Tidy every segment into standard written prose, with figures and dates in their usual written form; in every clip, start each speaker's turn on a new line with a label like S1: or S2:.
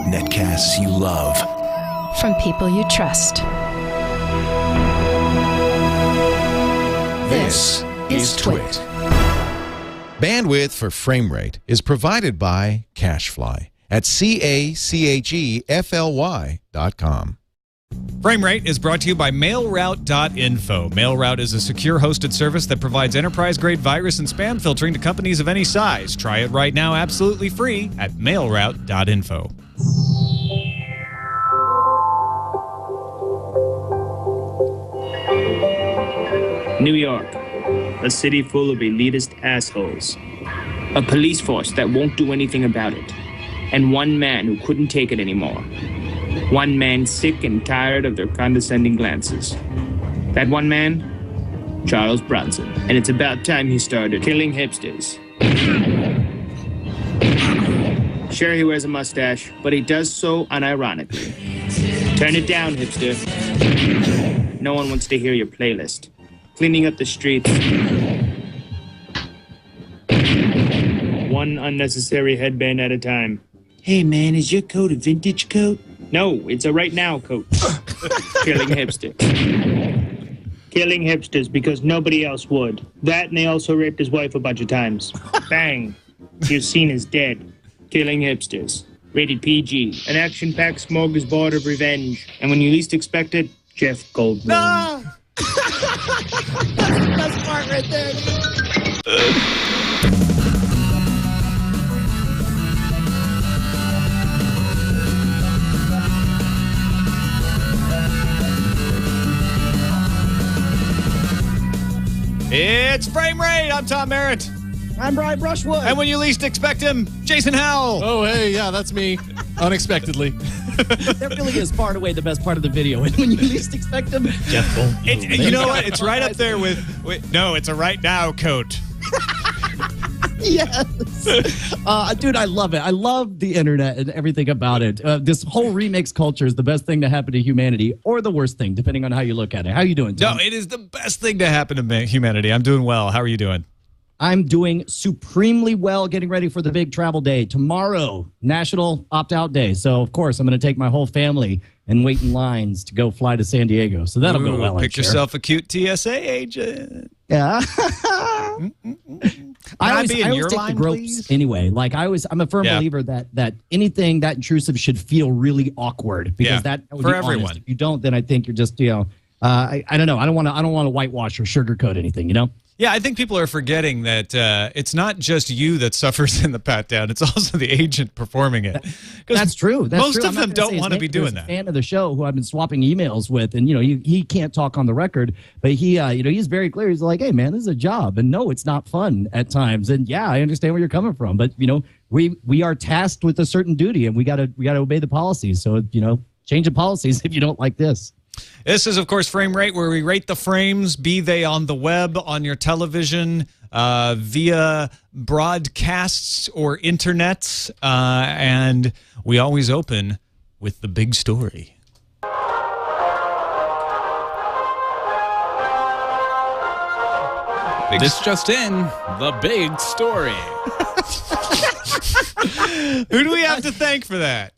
S1: Netcasts you love.
S2: From people you trust.
S1: This is Twit.
S3: Bandwidth for frame rate is provided by CacheFly at CacheFly.com.
S4: Frame Rate is brought to you by MailRoute.info. MailRoute is a secure hosted service that provides enterprise-grade virus and spam filtering to companies of any size. Try it right now absolutely free at MailRoute.info.
S5: New York, a city full of elitist assholes. A police force that won't do anything about it. And one man who couldn't take it anymore. One man sick and tired of their condescending glances. That one man? Charles Bronson. And it's about time he started killing hipsters. Sure, he wears a mustache, but he does so unironically. Turn it down, hipster. No one wants to hear your playlist. Cleaning up the streets. One unnecessary headband at a time. Hey man, is your coat a vintage coat? No, it's a right now coat. Killing hipsters. Killing hipsters because nobody else would. That and they also raped his wife a bunch of times. Bang. You're seen as dead. Killing hipsters. Rated PG. An action-packed smorgasbord of revenge. And when you least expect it, Jeff Goldblum.
S6: No! That's the best part right there.
S4: It's Frame Rate. I'm Tom Merritt.
S6: I'm Brian Brushwood.
S4: And when you least expect him, Jason Howell.
S7: Oh, hey, yeah, that's me. Unexpectedly.
S6: That really is far and away the best part of the video. And when you least expect them, Jeff Goldblum.
S4: You know what? It's right up there with no, it's a right now coat.
S6: Yes. Dude, I love it. I love the internet and everything about it. This whole remix culture is the best thing to happen to humanity, or the worst thing, depending on how you look at it. How you doing, Tom?
S4: No, it is the best thing to happen to humanity. I'm doing well. How are you doing?
S6: I'm doing supremely well, getting ready for the big travel day. Tomorrow, National Opt-Out Day. So, of course, I'm going to take my whole family and wait in lines to go fly to San Diego. So that'll go well,
S4: Pick yourself a cute TSA agent.
S6: Yeah. I always
S4: be in
S6: take
S4: your
S6: the
S4: line,
S6: gropes
S4: please?
S6: anyway. Like I'm a firm believer that anything that intrusive should feel really awkward because that would
S4: for
S6: be
S4: everyone.
S6: honest. If you don't, then I think you're just I don't know. I don't want to whitewash or sugarcoat anything.
S4: Yeah, I think people are forgetting that it's not just you that suffers in the pat down; it's also the agent performing it.
S6: That's true.
S4: Most of them don't want to be doing that.
S6: There's a fan of the show who I've been swapping emails with, and he can't talk on the record, but he's very clear. He's like, "Hey, man, this is a job, and no, it's not fun at times." And yeah, I understand where you're coming from, but we are tasked with a certain duty, and we gotta obey the policies. So change the policies if you don't like this.
S4: This is, of course, Frame Rate, where we rate the frames, be they on the web, on your television, via broadcasts or internet, and we always open with the big story.
S7: This just in, the big story.
S4: Who do we have to thank for that?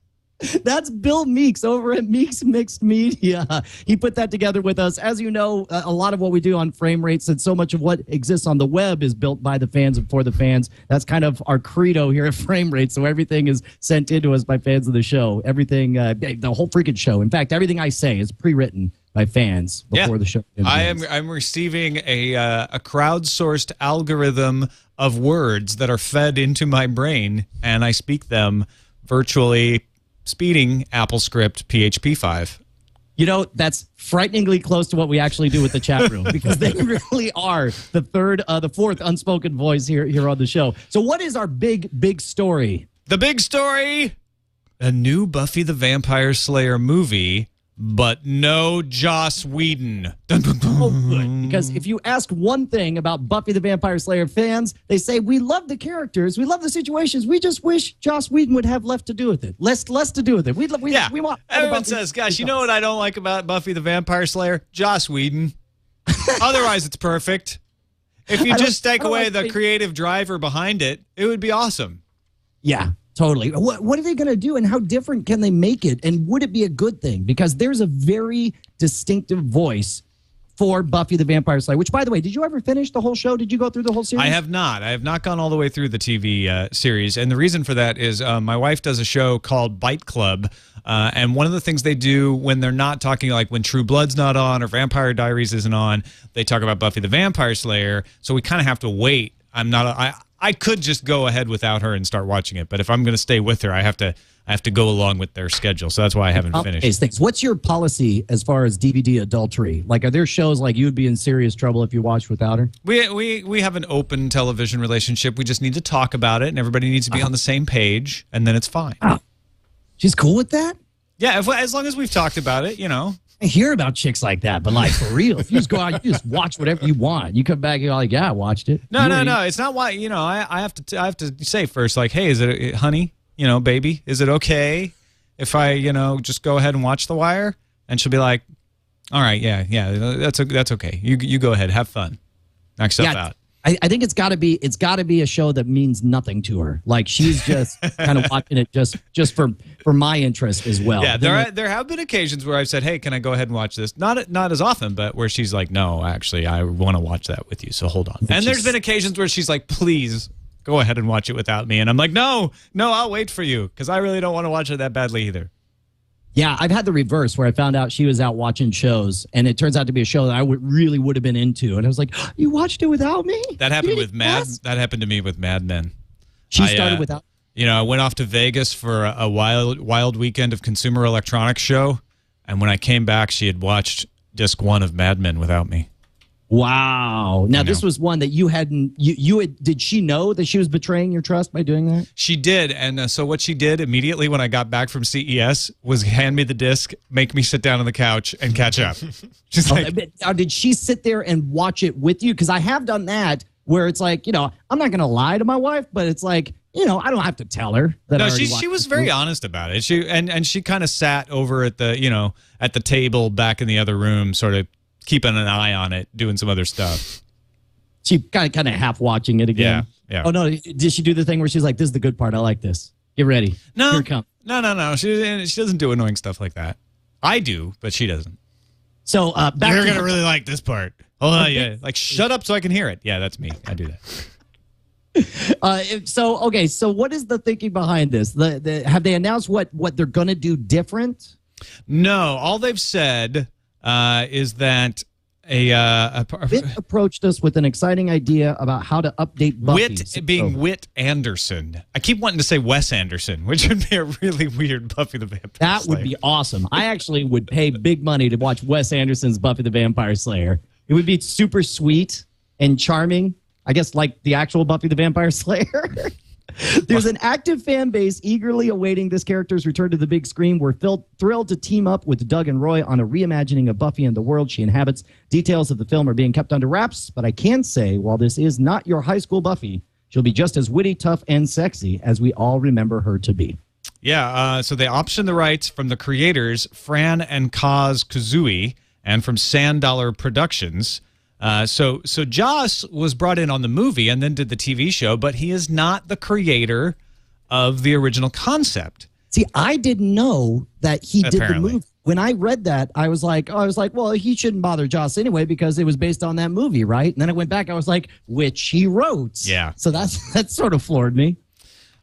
S6: That's Bill Meeks over at Meeks Mixed Media. He put that together with us. As you know, a lot of what we do on Frame Rates and so much of what exists on the web is built by the fans and for the fans. That's kind of our credo here at Frame Rate. So everything is sent in to us by fans of the show. Everything, the whole freaking show. In fact, everything I say is pre-written by fans before the show.
S4: I'm receiving a crowdsourced algorithm of words that are fed into my brain, and I speak them virtually speeding AppleScript PHP 5.
S6: That's frighteningly close to what we actually do with the chat room because they really are the fourth unspoken voice here on the show. So what is our big story?
S4: The big story, a new Buffy the Vampire Slayer movie, but no Joss Whedon. Dun, dun, dun.
S6: Oh, good. Because if you ask one thing about Buffy the Vampire Slayer fans, they say, we love the characters, we love the situations, we just wish Joss Whedon would have less to do with it. Less to do with it. We want...
S4: Everyone says, gosh, you know what I don't like about Buffy the Vampire Slayer? Joss Whedon. Otherwise, it's perfect. If you just take away the creative driver behind it, it would be awesome.
S6: Yeah, totally. What are they going to do, and how different can they make it? And would it be a good thing? Because there's a very distinctive voice for Buffy the Vampire Slayer, which, by the way, did you ever finish the whole show? Did you go through the whole series?
S4: I have not. I have not gone all the way through the TV series. And the reason for that is my wife does a show called Bite Club. And one of the things they do when they're not talking, like when True Blood's not on or Vampire Diaries isn't on, they talk about Buffy the Vampire Slayer. So we kind of have to wait. I could just go ahead without her and start watching it. But if I'm going to stay with her, I have to go along with their schedule. So that's why I haven't finished.
S6: Things. What's your policy as far as DVD adultery? Like, are there shows like you would be in serious trouble if you watched without her?
S4: We have an open television relationship. We just need to talk about it, and everybody needs to be on the same page, and then it's fine.
S6: Oh. She's cool with that?
S4: Yeah, as long as we've talked about it, you know.
S6: I hear about chicks like that, but like for real, if you just go out, you just watch whatever you want. You come back, and you're like, yeah, I watched it.
S4: No. It's not why, you know, I have to say first, like, hey, is it, honey, you know, baby, is it okay if I, you know, just go ahead and watch The Wire? And she'll be like, all right, yeah, that's okay. You go ahead, have fun, knock yourself out.
S6: I think it's got to be a show that means nothing to her. Like she's just kind of watching it just for my interest as well.
S4: Yeah, there have been occasions where I've said, "Hey, can I go ahead and watch this?" Not as often, but where she's like, "No, actually, I want to watch that with you. So hold on." And there's been occasions where she's like, "Please go ahead and watch it without me," and I'm like, "No, I'll wait for you because I really don't want to watch it that badly either."
S6: Yeah, I've had the reverse where I found out she was out watching shows, and it turns out to be a show that I really would have been into, and I was like, "You watched it without me?"
S4: That happened with That happened to me with Mad Men.
S6: She started without.
S4: You know, I went off to Vegas for a wild weekend of Consumer Electronics Show, and when I came back, she had watched disc 1 of Mad Men without me.
S6: Wow. Now, this was one that you hadn't, did she know that she was betraying your trust by doing that?
S4: She did. And so what she did immediately when I got back from CES was hand me the disc, make me sit down on the couch and catch up. She's like,
S6: did she sit there and watch it with you? Because I have done that where it's like, you know, I'm not going to lie to my wife, but it's like, you know, I don't have to tell her that.
S4: No, she was very honest about it. She kind of sat over at the table back in the other room, sort of keeping an eye on it, doing some other stuff.
S6: She kind of half watching it again.
S4: Yeah.
S6: Oh no, did she do the thing where she's like, "This is the good part. I like this. Get ready.
S4: No,
S6: here it comes."
S4: No. She doesn't do annoying stuff like that. I do, but she doesn't.
S6: So back
S4: you're gonna really like this part. Oh yeah, like shut up so I can hear it. Yeah, that's me. I do that.
S6: So what is the thinking behind this? Have they announced what they're going to do different?
S4: No, all they've said is that
S6: Whit approached us with an exciting idea about how to update Buffy.
S4: Whit Anderson. I keep wanting to say Wes Anderson, which would be a really weird Buffy the Vampire Slayer.
S6: That would be awesome. I actually would pay big money to watch Wes Anderson's Buffy the Vampire Slayer. It would be super sweet and charming. I guess like the actual Buffy the Vampire Slayer. There's an active fan base eagerly awaiting this character's return to the big screen. We're thrilled to team up with Doug and Roy on a reimagining of Buffy and the world she inhabits. Details of the film are being kept under wraps, but I can say, while this is not your high school Buffy, she'll be just as witty, tough, and sexy as we all remember her to be.
S4: Yeah, so they optioned the rights from the creators, Fran and Kaz Kazooie, and from Sand Dollar Productions. So Joss was brought in on the movie and then did the TV show, but he is not the creator of the original concept.
S6: See, I didn't know that he did the movie. When I read that, I was like, well, he shouldn't bother Joss anyway because it was based on that movie, right? And then I went back, I was like, which he wrote.
S4: Yeah.
S6: So that sort of floored me.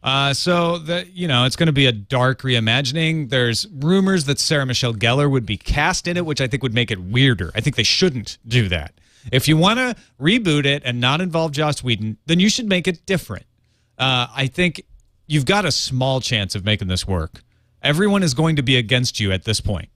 S4: It's going to be a dark reimagining. There's rumors that Sarah Michelle Gellar would be cast in it, which I think would make it weirder. I think they shouldn't do that. If you want to reboot it and not involve Joss Whedon, then you should make it different. I think you've got a small chance of making this work. Everyone is going to be against you at this point.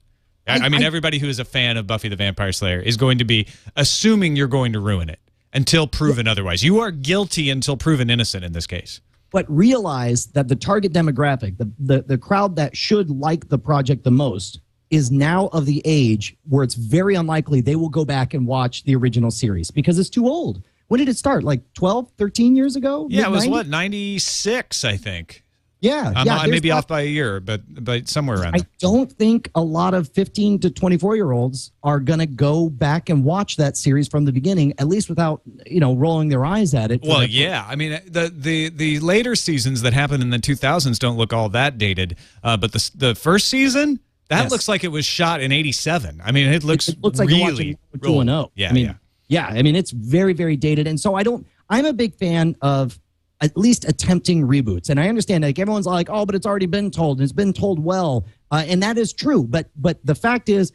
S4: I mean, everybody who is a fan of Buffy the Vampire Slayer is going to be assuming you're going to ruin it until proven otherwise. You are guilty until proven innocent in this case.
S6: But realize that the target demographic, the crowd that should like the project the most, is now of the age where it's very unlikely they will go back and watch the original series because it's too old. When did it start? Like 12, 13 years ago?
S4: Yeah, it was what, 96, I think. I may be off by a year, but somewhere around there.
S6: I don't think a lot of 15 to 24-year-olds are going to go back and watch that series from the beginning, at least without, rolling their eyes at it.
S4: Well, yeah. I mean, the later seasons that happened in the 2000s don't look all that dated, but the first season, that looks like it was shot in 87. I mean, it looks
S6: like
S4: really
S6: you're watching 2-0.
S4: Yeah,
S6: I mean, it's very, very dated. And so I'm a big fan of at least attempting reboots. And I understand like everyone's like, oh, but it's already been told and it's been told well. And that is true. But the fact is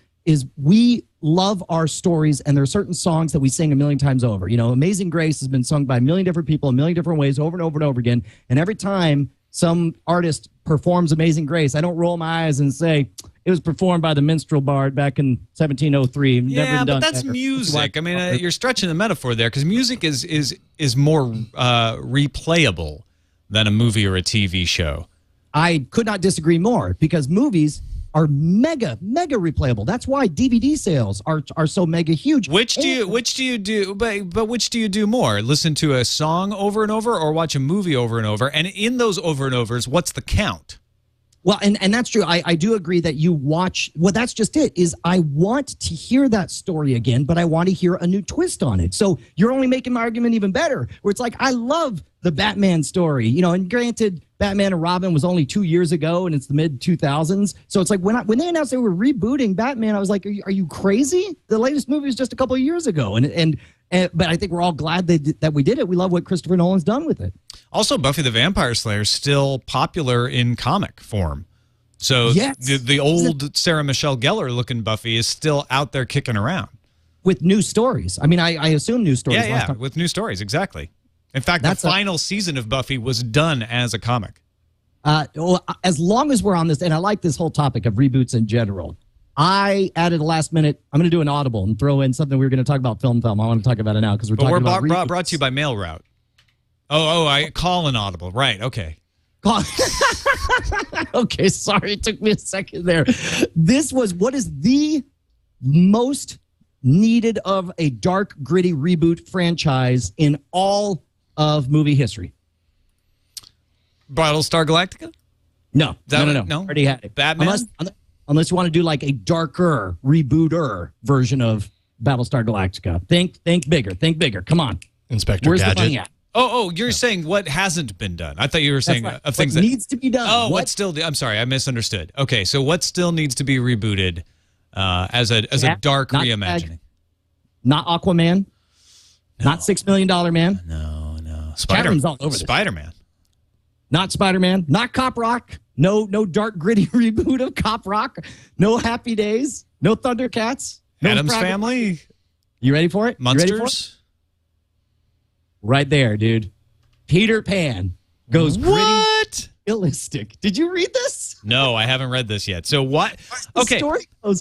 S6: we love our stories, and there are certain songs that we sing a million times over. Amazing Grace has been sung by a million different people, a million different ways over and over and over again. And every time some artist performs Amazing Grace, I don't roll my eyes and say, it was performed by the minstrel bard back in 1703.
S4: Yeah, but that's music. I mean, you're stretching the metaphor there because music is more replayable than a movie or a TV show.
S6: I could not disagree more because movies are mega replayable. That's why DVD sales are so mega huge.
S4: Which do you do? But which do you do more? Listen to a song over and over, or watch a movie over and over? And in those over and overs, what's the count?
S6: Well, and that's true. I do agree that you watch. Well, that's just it. Is I want to hear that story again, but I want to hear a new twist on it. So you're only making my argument even better. Where it's like I love the Batman story, and granted, Batman and Robin was only 2 years ago, and it's the mid 2000s. So it's like when they announced they were rebooting Batman, I was like, are you crazy? The latest movie was just a couple of years ago, but I think we're all glad that we did it. We love what Christopher Nolan's done with it.
S4: Also, Buffy the Vampire Slayer is still popular in comic form. So the old Sarah Michelle Gellar looking Buffy is still out there kicking around.
S6: With new stories. I mean, I assume new stories.
S4: Yeah, with new stories, exactly. In fact, the final season of Buffy was done as a comic.
S6: Well, as long as we're on this, and I like this whole topic of reboots in general, I added a last minute. I'm going to do an audible and throw in something we were going to talk about film. I want to talk about it now because we're talking about reboots.
S4: Brought to you by mail route. I call an audible. Right. Okay.
S6: Okay. Sorry. It took me a second there. What is the most needed of a dark, gritty reboot franchise in all of movie history?
S4: Battlestar Galactica?
S6: No. Already had it.
S4: Batman?
S6: Unless you want to do like a darker rebooter version of Battlestar Galactica. Think bigger. Come on.
S7: Inspector
S6: Where's
S7: Gadget.
S6: the money at?
S4: You're saying what hasn't been done. I thought you were saying of things
S6: what
S4: that
S6: needs to be done.
S4: Oh, what still? I'm sorry, I misunderstood. Okay, so what still needs to be rebooted as a dark reimagining?
S6: Not Aquaman.
S4: No.
S6: Not $6 Million Man.
S4: No.
S6: Cameron's all over this.
S4: Spider-Man.
S6: Not Spider-Man. Not Cop Rock. No dark gritty reboot of Cop Rock. No Happy Days. No Thundercats. No
S4: Adam's Family.
S6: You ready for it?
S4: Monsters.
S6: Right there, dude. Peter Pan goes gritty, realistic. Did you read this?
S4: No, I haven't read this yet. So what? Okay,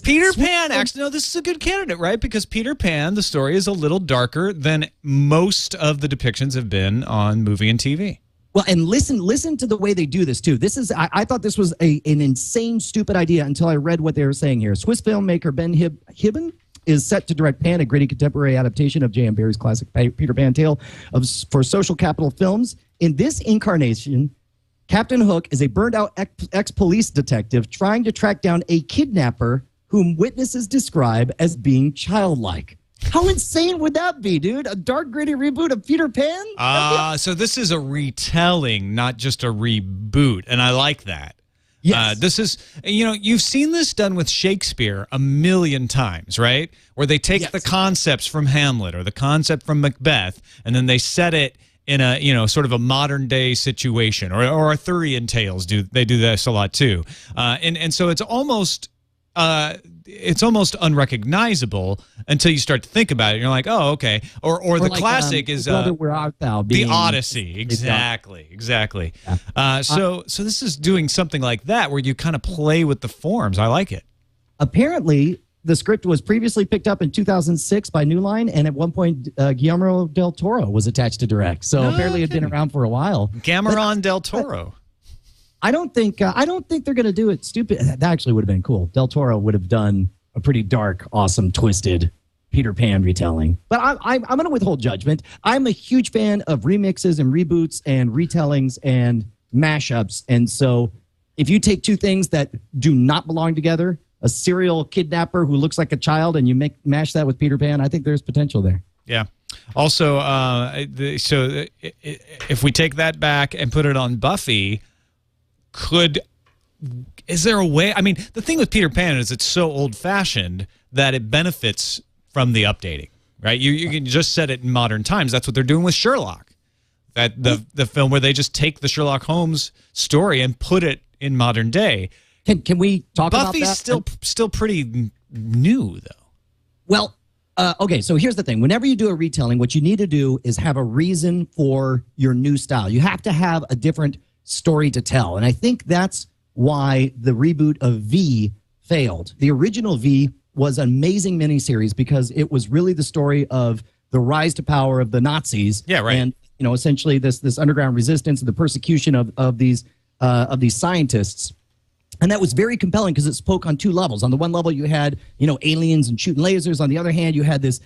S4: Peter Pan. Actually, no, this is a good candidate, right? Because Peter Pan, the story is a little darker than most of the depictions have been on movie and TV.
S6: Well, and listen to the way they do this too. This is I thought this was an insane, stupid idea until I read what they were saying here. Swiss filmmaker Ben Hibben is set to direct Pan, a gritty contemporary adaptation of J.M. Barrie's classic Peter Pan tale for Social Capital Films. In this incarnation, Captain Hook is a burned-out ex-police detective trying to track down a kidnapper whom witnesses describe as being childlike. How insane would that be, dude? A dark, gritty reboot of Peter Pan?
S4: So this is a retelling, not just a reboot, and I like that.
S6: Yes.
S4: This is, you've seen this done with Shakespeare a million times, right? Where they take the concepts from Hamlet or the concept from Macbeth, and then they set it in a, sort of a modern day situation, or Arthurian tales they do this a lot too. And so it's almost unrecognizable until you start to think about it. And you're like, oh, okay. Or the like, classic is
S6: Where Art Thou
S4: the Odyssey. Exactly. Yeah. So this is doing something like that where you kind of play with the forms. I like it.
S6: Apparently, the script was previously picked up in 2006 by New Line, and at one point, Guillermo del Toro was attached to direct. So apparently, it had been around for a while.
S4: Cameron del Toro.
S6: I don't think they're going to do it stupid. That actually would have been cool. Del Toro would have done a pretty dark, awesome, twisted Peter Pan retelling. But I'm going to withhold judgment. I'm a huge fan of remixes and reboots and retellings and mashups. And so if you take two things that do not belong together, a serial kidnapper who looks like a child, and you mash that with Peter Pan, I think there's potential there.
S4: Yeah. Also, if we take that back and put it on Buffy, is there a way? I mean, the thing with Peter Pan is it's so old-fashioned that it benefits from the updating, right? You can just set it in modern times. That's what they're doing with Sherlock. That the film where they just take the Sherlock Holmes story and put it in modern day.
S6: Can we talk about that?
S4: Buffy's still pretty new, though.
S6: Well, okay, so here's the thing. Whenever you do a retelling, what you need to do is have a reason for your new style. You have to have a different story to tell. And I think that's why the reboot of V failed. The original V was an amazing miniseries because it was really the story of the rise to power of the Nazis.
S4: Yeah, right.
S6: And, essentially this underground resistance and the persecution of these scientists. And that was very compelling because it spoke on two levels. On the one level, you had, aliens and shooting lasers. On the other hand, you had this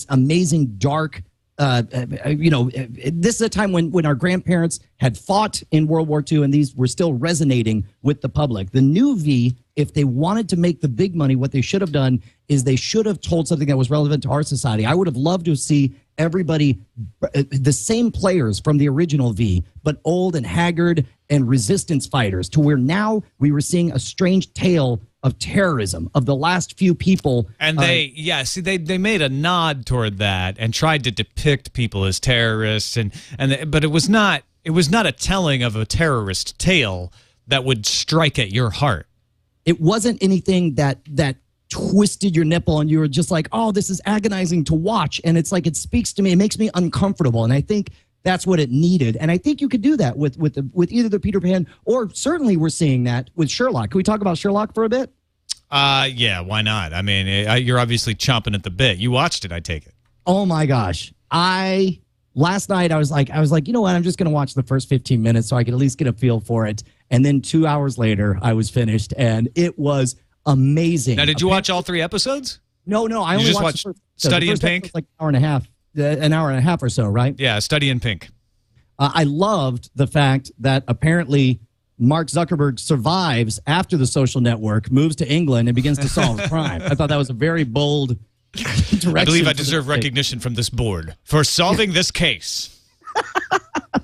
S6: amazing dark, this is a time when our grandparents had fought in World War II, and these were still resonating with the public. The new V, if they wanted to make the big money, what they should have done is they should have told something that was relevant to our society. I would have loved to see everybody, the same players from the original V, but old and haggard and resistance fighters, to where now we were seeing a strange tale of terrorism of the last few people.
S4: And they made a nod toward that and tried to depict people as terrorists, but it was not a telling of a terrorist tale that would strike at your heart.
S6: It wasn't anything that twisted your nipple and you were just like, oh, this is agonizing to watch. And it's like, it speaks to me. It makes me uncomfortable. And I think that's what it needed. And I think you could do that with either the Peter Pan, or certainly we're seeing that with Sherlock. Can we talk about Sherlock for a bit?
S4: Yeah, why not? I mean, you're obviously chomping at the bit. You watched it, I take it.
S6: Oh my gosh. Last night I was like, you know what? I'm just going to watch the first 15 minutes so I can at least get a feel for it. And then 2 hours later I was finished, and it was amazing.
S4: Now, did you watch all 3 episodes?
S6: No. I only watched the first,
S4: Study in Pink?
S6: like an hour and a half or so, right?
S4: Yeah, Study in Pink.
S6: I loved the fact that apparently Mark Zuckerberg survives after The Social Network, moves to England, and begins to solve crime. I thought that was a very bold direction.
S4: I believe I deserve recognition from this board for solving this case.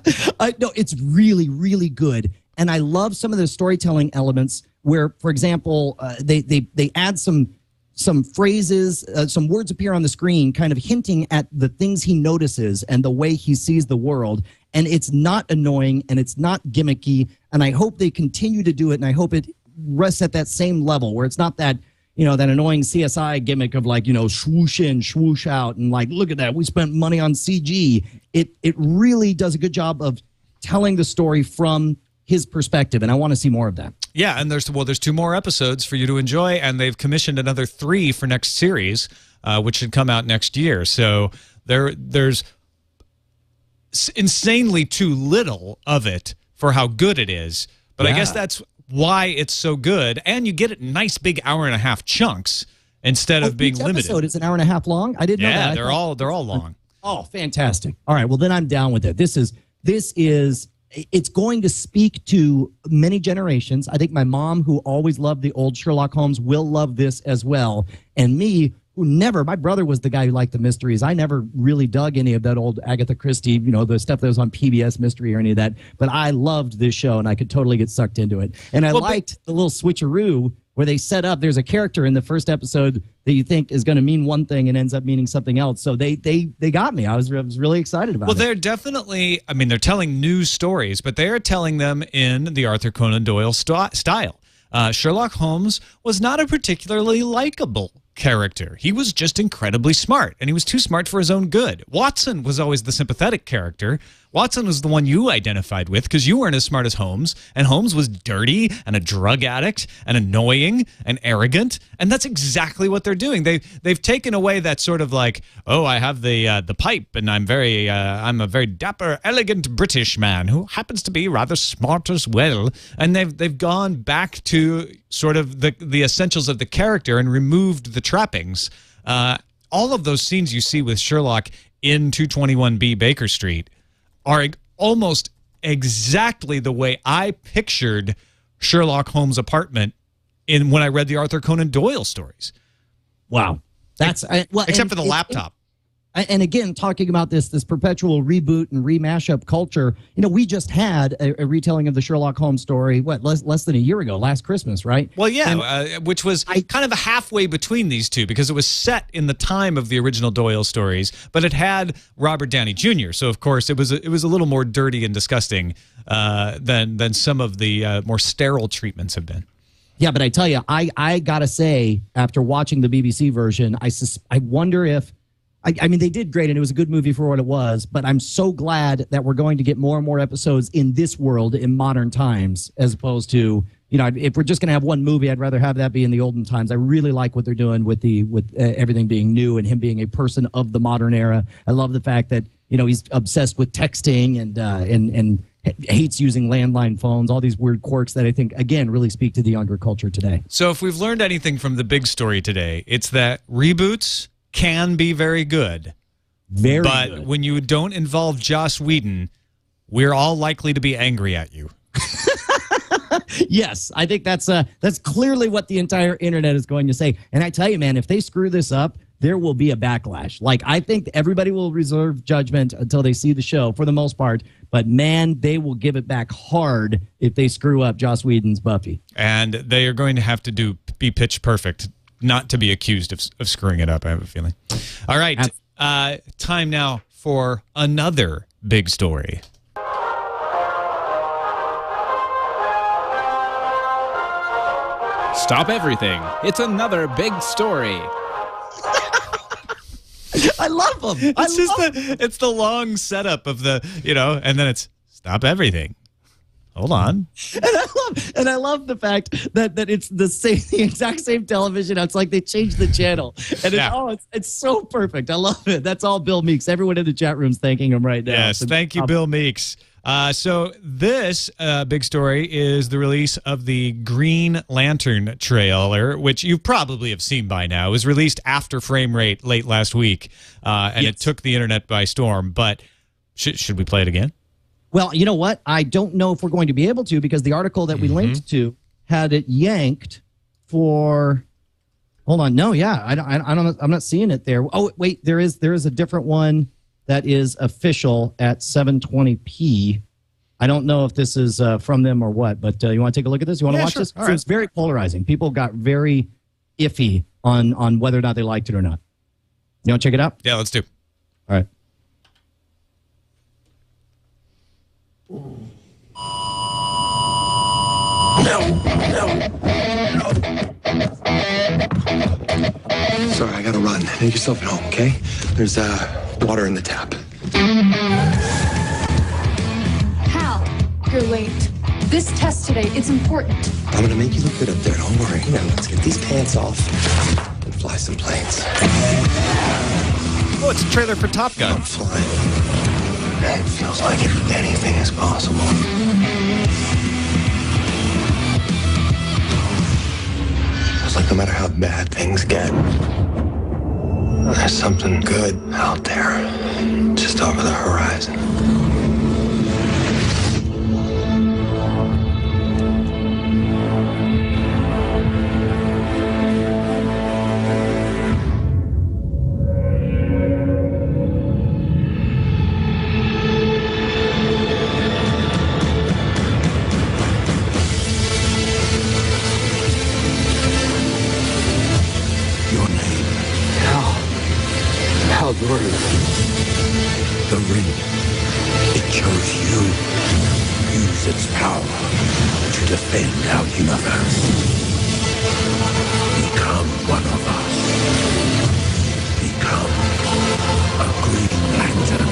S6: No, it's really, really good. And I love some of the storytelling elements where, for example, they add some phrases, some words appear on the screen kind of hinting at the things he notices and the way he sees the world. And it's not annoying and it's not gimmicky. And I hope they continue to do it. And I hope it rests at that same level where it's not that, that annoying CSI gimmick of like, swoosh in, swoosh out. And like, look at that. We spent money on CG. It really does a good job of telling the story from his perspective. And I want to see more of that.
S4: Yeah, and there's 2 more episodes for you to enjoy, and they've commissioned another 3 for next series, which should come out next year. So there's insanely too little of it for how good it is. But I guess that's why it's so good, and you get it in nice big hour-and-a-half chunks instead of being limited.
S6: Each episode is an hour and a half long. I didn't know that.
S4: Yeah, they're all long.
S6: Oh, fantastic! All right, well then I'm down with it. This is. It's going to speak to many generations. I think my mom, who always loved the old Sherlock Holmes, will love this as well. And me, my brother was the guy who liked the mysteries. I never really dug any of that old Agatha Christie, the stuff that was on PBS Mystery or any of that. But I loved this show, and I could totally get sucked into it. And I liked the little switcheroo where they set up, there's a character in the first episode that you think is going to mean one thing and ends up meaning something else. So they got me. I was really excited about it.
S4: Well, they're definitely, they're telling new stories, but they are telling them in the Arthur Conan Doyle style. Sherlock Holmes was not a particularly likable character. He was just incredibly smart, and he was too smart for his own good. Watson was always the sympathetic character. Watson was the one you identified with because you weren't as smart as Holmes, and Holmes was dirty and a drug addict and annoying and arrogant, and that's exactly what they're doing. They've taken away that sort of like, oh, I have the pipe, and I'm a very dapper, elegant British man who happens to be rather smart as well, and they've gone back to sort of the essentials of the character and removed the trappings. All of those scenes you see with Sherlock in 221B Baker Street are almost exactly the way I pictured Sherlock Holmes' apartment when I read the Arthur Conan Doyle stories.
S6: Wow. That's
S4: except for the laptop.
S6: And again, talking about this perpetual reboot and remashup culture, we just had a retelling of the Sherlock Holmes story, less than a year ago, last Christmas, right?
S4: Well, yeah, which was kind of a halfway between these two because it was set in the time of the original Doyle stories, but it had Robert Downey Jr. So, of course, it was a little more dirty and disgusting than some of the more sterile treatments have been.
S6: Yeah, but I tell you, I gotta say, after watching the BBC version, I wonder if. I mean, they did great, and it was a good movie for what it was, but I'm so glad that we're going to get more and more episodes in this world in modern times, as opposed to, if we're just going to have one movie, I'd rather have that be in the olden times. I really like what they're doing with everything being new and him being a person of the modern era. I love the fact that, he's obsessed with texting and hates using landline phones, all these weird quirks that I think, again, really speak to the younger culture today.
S4: So if we've learned anything from the big story today, it's that reboots can be very good. But when you don't involve Joss Whedon, we're all likely to be angry at you.
S6: Yes, I think that's clearly what the entire internet is going to say. And I tell you, man, if they screw this up, there will be a backlash. Like, I think everybody will reserve judgment until they see the show for the most part. But, man, they will give it back hard if they screw up Joss Whedon's Buffy.
S4: And they are going to have to be pitch perfect not to be accused of screwing it up, I have a feeling. All right, time now for another big story.
S7: Stop everything. It's another big story.
S6: I love them.
S4: It's the long setup of the, and then it's stop everything. Hold on.
S6: And I love the fact that it's the exact same television. It's like they changed the channel. And it's so perfect. I love it. That's all Bill Meeks. Everyone in the chat room's thanking him right now.
S4: Yes, thank you, Bill Meeks. So this big story is the release of the Green Lantern trailer, which you probably have seen by now. It was released after Frame Rate late last week, and it took the internet by storm. But should we play it again?
S6: Well, you know what? I don't know if we're going to be able to because the article that we linked to had it yanked for. Hold on, no, yeah, I'm not seeing it there. Oh, wait, there is a different one that is official at 720p. I don't know if this is from them or what, but you want to take a look at this? You want to watch this? So it's very polarizing. People got very iffy on whether or not they liked it or not. You want to check it out?
S4: Yeah, let's do.
S6: All right.
S8: Sorry, I gotta run. Make yourself at home, okay? There's water in the tap.
S9: Hal, you're late. This test today, it's important.
S8: I'm gonna make you look good up there. Don't worry. Now let's get these pants off and fly some planes.
S4: Oh, it's a trailer for Top Gun.
S8: I'm flying. It feels like anything is possible. It's like no matter how bad things get, there's something good out there, just over the horizon. The ring. It chose you. Use its power to defend our universe. Become one of us. Become a Green Lantern.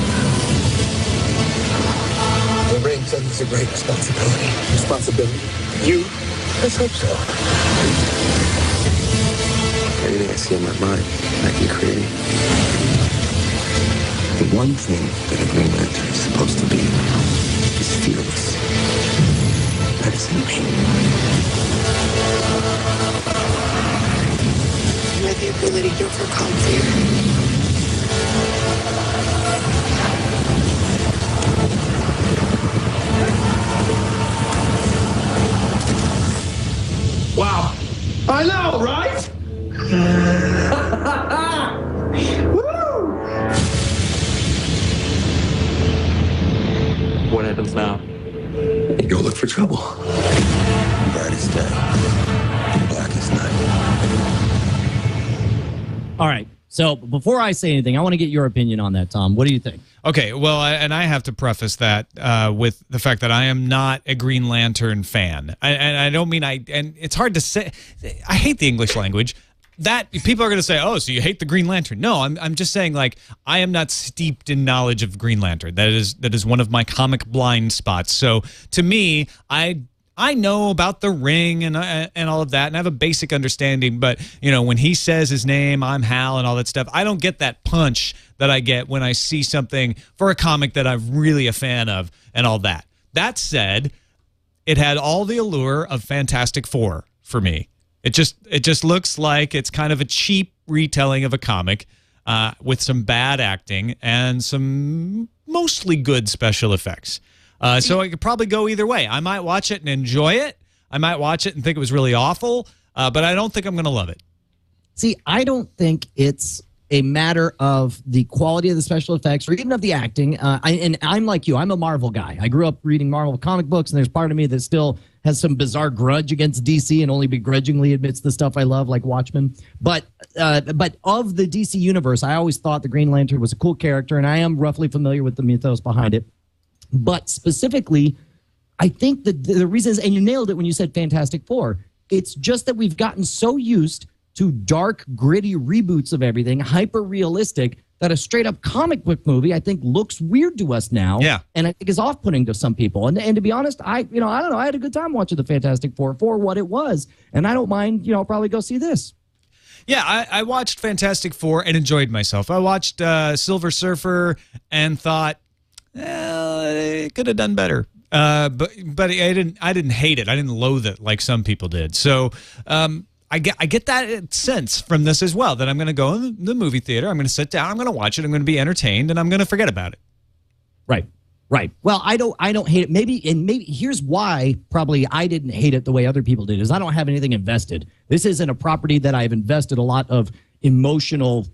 S8: The ring says it's a great responsibility. Responsibility? You? Let's hope so. Anything I see in my mind, I can create. The one thing that a Green Lantern is supposed to be is fearless. That isn't me. You have the ability to overcome fear. trouble. Brightest day, blackest night.
S6: All right. So before I say anything, I want to get your opinion on that, Tom. What do you think?
S4: Okay, well, and I have to preface that with the fact that I am not a Green Lantern fan. And I don't mean and it's hard to say. I hate the English language. That people are going to say, oh, so you hate the Green Lantern. No, I'm just saying, like, I am not steeped in knowledge of Green Lantern. That is one of my comic blind spots. So to me, I know about the ring and all of that, and I have a basic understanding. But, you know, when he says his name, I'm Hal, and all that stuff, I don't get that punch that I get when I see something for a comic that I'm really a fan of and all that. That said, it had all the allure of Fantastic Four for me. It just looks like it's kind of a cheap retelling of a comic with some bad acting and some mostly good special effects. So I could probably go either way. I might watch it and enjoy it. I might watch it and think it was really awful, but I don't think I'm going to love it.
S6: See, I don't think it's a matter of the quality of the special effects or even of the acting. And I'm like you. I'm a Marvel guy. I grew up reading Marvel comic books, and there's part of me that still has some bizarre grudge against DC and only begrudgingly admits the stuff I love, like Watchmen. But of the DC universe, I always thought the Green Lantern was a cool character, and I am roughly familiar with the mythos behind it. But specifically, I think that the reason is, and you nailed it when you said Fantastic Four, it's just that we've gotten so used to dark, gritty reboots of everything, hyper-realistic, that a straight-up comic book movie, I think, looks weird to us now. Yeah. And I think is off-putting to some people. And to be honest, I don't know. I had a good time watching the Fantastic Four for what it was. And I don't mind, I'll probably go see this.
S4: Yeah, I watched Fantastic Four and enjoyed myself. I watched Silver Surfer and thought, it could have done better. But I didn't hate it. I didn't loathe it like some people did. So I get that sense from this as well, that I'm going to go in the movie theater, I'm going to sit down, I'm going to watch it, I'm going to be entertained, and I'm going to forget about it.
S6: Right. Well, I don't hate it. Maybe here's why probably I didn't hate it the way other people did, is I don't have anything invested. This isn't a property that I've invested a lot of emotional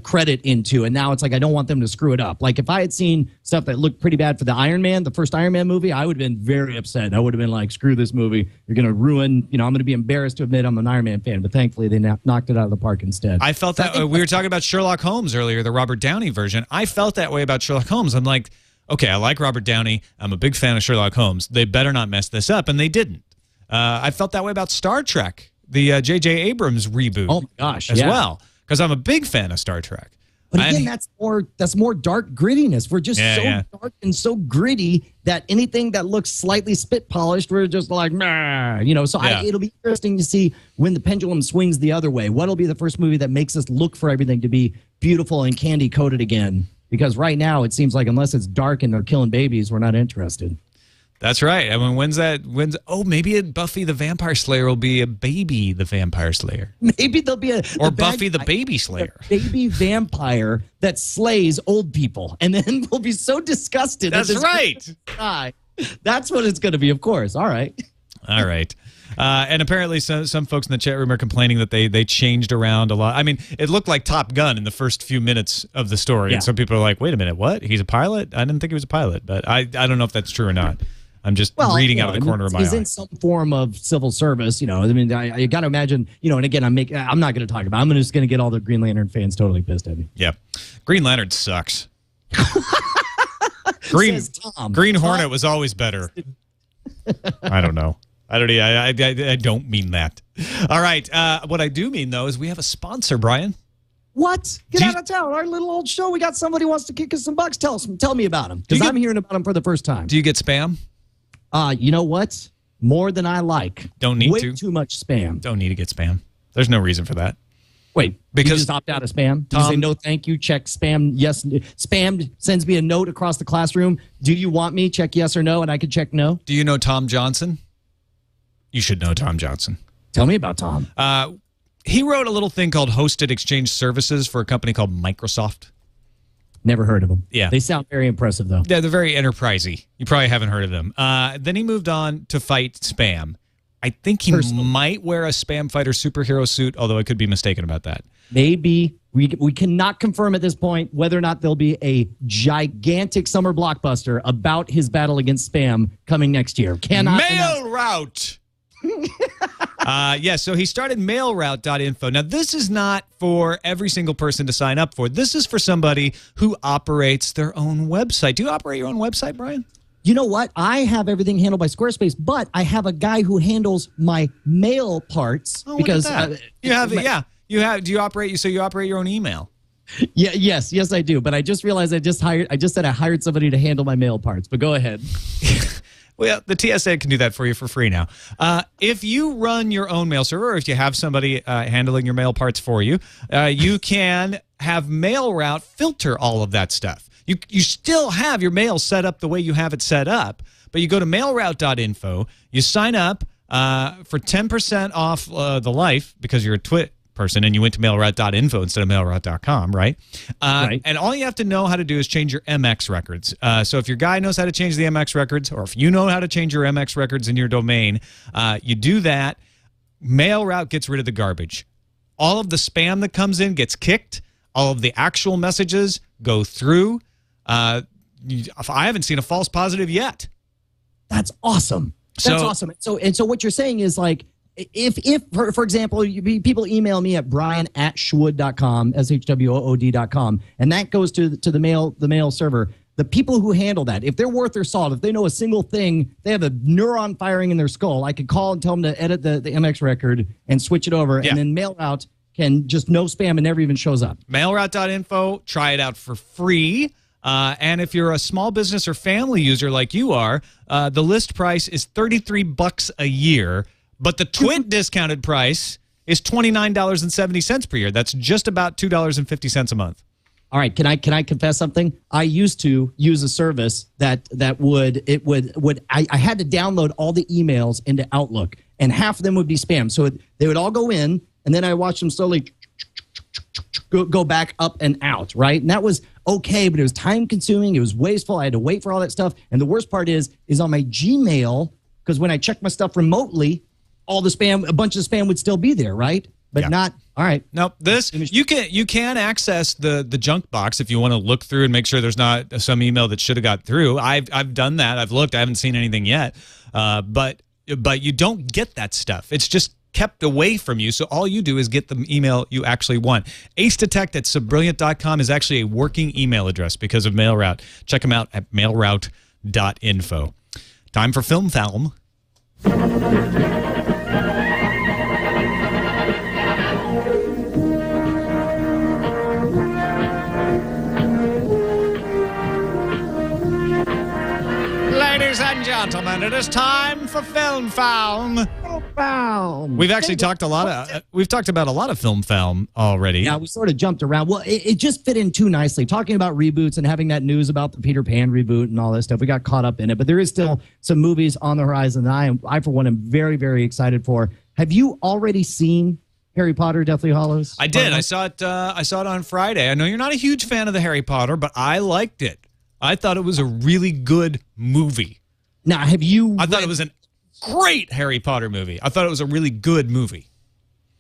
S6: credit into, and now it's like I don't want them to screw it up. Like if I had seen stuff that looked pretty bad for the Iron Man, the first Iron Man movie, I would have been very upset. I would have been like, screw this movie. You're going to ruin, I'm going to be embarrassed to admit I'm an Iron Man fan, but thankfully they knocked it out of the park instead.
S4: I felt that we were talking about Sherlock Holmes earlier, the Robert Downey version. I felt that way about Sherlock Holmes. I'm like, okay, I like Robert Downey. I'm a big fan of Sherlock Holmes. They better not mess this up, and they didn't. I felt that way about Star Trek, the J.J. Abrams reboot.
S6: Oh my gosh,
S4: as well. Because I'm a big fan of Star Trek.
S6: But again, that's more dark grittiness. We're just dark and so gritty that anything that looks slightly spit polished, we're just like, nah, So it'll be interesting to see when the pendulum swings the other way. What'll be the first movie that makes us look for everything to be beautiful and candy coated again? Because right now it seems like unless it's dark and they're killing babies, we're not interested.
S4: That's right. I mean, maybe Buffy the Vampire Slayer will be a baby the Vampire Slayer.
S6: Maybe there'll be
S4: Buffy the Baby Slayer.
S6: A baby vampire that slays old people. And then we'll be so disgusted.
S4: That's right.
S6: That's what it's going to be, of course. All right.
S4: All right. And apparently some folks in the chat room are complaining that they changed around a lot. I mean, it looked like Top Gun in the first few minutes of the story. Yeah. And some people are like, wait a minute, what? He's a pilot? I didn't think he was a pilot. But I don't know if that's true or not. I'm just reading out of the corner of my eye. He's in some
S6: form of civil service, I mean, I got to imagine, and again, I'm not going to talk about it. I'm just going to get all the Green Lantern fans totally pissed at me.
S4: Yeah. Green Lantern sucks. Green Hornet was always better. I don't know. I don't mean that. All right. What I do mean, though, is we have a sponsor, Brian.
S6: What? Get out of town. Our little old show. We got somebody who wants to kick us some bucks. Tell me about him, because I'm hearing about him for the first time.
S4: Do you get spam?
S6: You know what? More than I like.
S4: Don't need
S6: Way
S4: to.
S6: too much spam.
S4: Don't need to get spam. There's no reason for that.
S6: Wait, because you just opt out of spam? Tom, you say no thank you, check spam, yes. Spam sends me a note across the classroom. Do you want me? Check yes or no, and I can check no.
S4: Do you know Tom Johnson? You should know Tom Johnson.
S6: Tell me about Tom.
S4: He wrote a little thing called Hosted Exchange Services for a company called Microsoft.
S6: Never heard of them.
S4: Yeah.
S6: They sound very impressive, though.
S4: Yeah, they're very enterprisey. You probably haven't heard of them. Then he moved on to fight spam. I think he might wear a Spam Fighter superhero suit, although I could be mistaken about that.
S6: Maybe We cannot confirm at this point whether or not there'll be a gigantic summer blockbuster about his battle against spam coming next year. Cannot
S4: Mail route. So he started mailroute.info. Now, this is not for every single person to sign up for. This is for somebody who operates their own website. Do you operate your own website, Brian?
S6: You know what? I have everything handled by Squarespace, but I have a guy who handles my mail parts because
S4: you have You have. Do you operate? So you operate your own email?
S6: Yeah. Yes, I do. But I just realized I just said I hired somebody to handle my mail parts. But go ahead.
S4: Well, the TSA can do that for you for free now. If you run your own mail server, or if you have somebody handling your mail parts for you, you can have MailRoute filter all of that stuff. You still have your mail set up the way you have it set up, but you go to mailroute.info, you sign up for 10% off the life because you're a Twit person and you went to mailroute.info instead of mailroute.com, right?
S6: Right.
S4: And all you have to know how to do is change your MX records. So if your guy knows how to change the MX records, or if you know how to change your MX records in your domain, you do that. MailRoute gets rid of the garbage. All of the spam that comes in gets kicked. All of the actual messages go through. I haven't seen a false positive yet.
S6: That's awesome. That's awesome. So what you're saying is like, if for example, people email me at brian@shwood.com, shwood.com, and that goes to the mail server. The people who handle that, if they're worth their salt, if they know a single thing, they have a neuron firing in their skull. I could call and tell them to edit the MX record and switch it over, and then MailRoute can just no spam and never even shows up.
S4: Mailroute.info, try it out for free. And if you're a small business or family user like you are, the list price is $33 a year. But the Twit discounted price is $29.70 per year. That's just about $2.50 a month.
S6: All right, can I confess something? I used to use a service that would I had to download all the emails into Outlook, and half of them would be spam. So they would all go in, and then I watched them slowly go back up and out, right? And that was okay, but it was time consuming. It was wasteful. I had to wait for all that stuff. And the worst part is on my Gmail, because when I check my stuff remotely, all the spam, a bunch of spam would still be there, right? But not, all right.
S4: Nope. This, you can access the junk box if you want to look through and make sure there's not some email that should have got through. I've done that. I've looked. I haven't seen anything yet. But you don't get that stuff. It's just kept away from you. So all you do is get the email you actually want. acedetect@subbrilliant.com is actually a working email address because of MailRoute. Check them out at mailroute.info. Time for Film Foul. Ladies and gentlemen, it is time for Film Foul. We've actually talked we've talked about a lot of Film Foul already.
S6: Yeah, we sort of jumped around. Well, it just fit in too nicely. Talking about reboots and having that news about the Peter Pan reboot and all that stuff, we got caught up in it. But there is still some movies on the horizon that I for one, am very, very excited for. Have you already seen Harry Potter, Deathly Hallows?
S4: I did. I saw it on Friday. I know you're not a huge fan of the Harry Potter, but I liked it. I thought it was a really good movie.
S6: Now, have you?
S4: I thought it was a great Harry Potter movie. I thought it was a really good movie.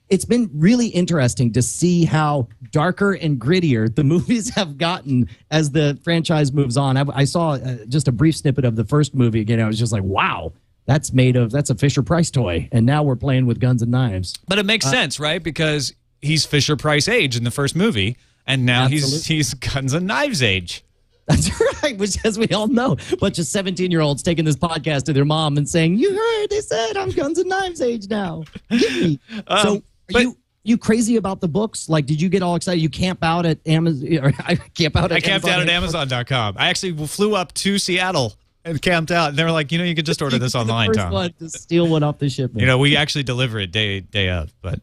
S6: It's been really interesting to see how darker and grittier the movies have gotten as the franchise moves on. I saw just a brief snippet of the first movie again. I was just like, wow, that's a Fisher-Price toy. And now we're playing with guns and knives.
S4: But it makes sense, right? Because he's Fisher-Price age in the first movie, and now he's guns and knives age.
S6: That's right, which, as we all know, a bunch of 17-year-olds taking this podcast to their mom and saying, you heard, they said I'm guns and knives age now. Get me. So are you crazy about the books? Like, did you get all excited? You camp out at Amazon? Or I camped out at
S4: Amazon.com. I actually flew up to Seattle and camped out. And they were like, you could just order this online, Tom.
S6: One to steal one off the shipment.
S4: We actually deliver it day of. But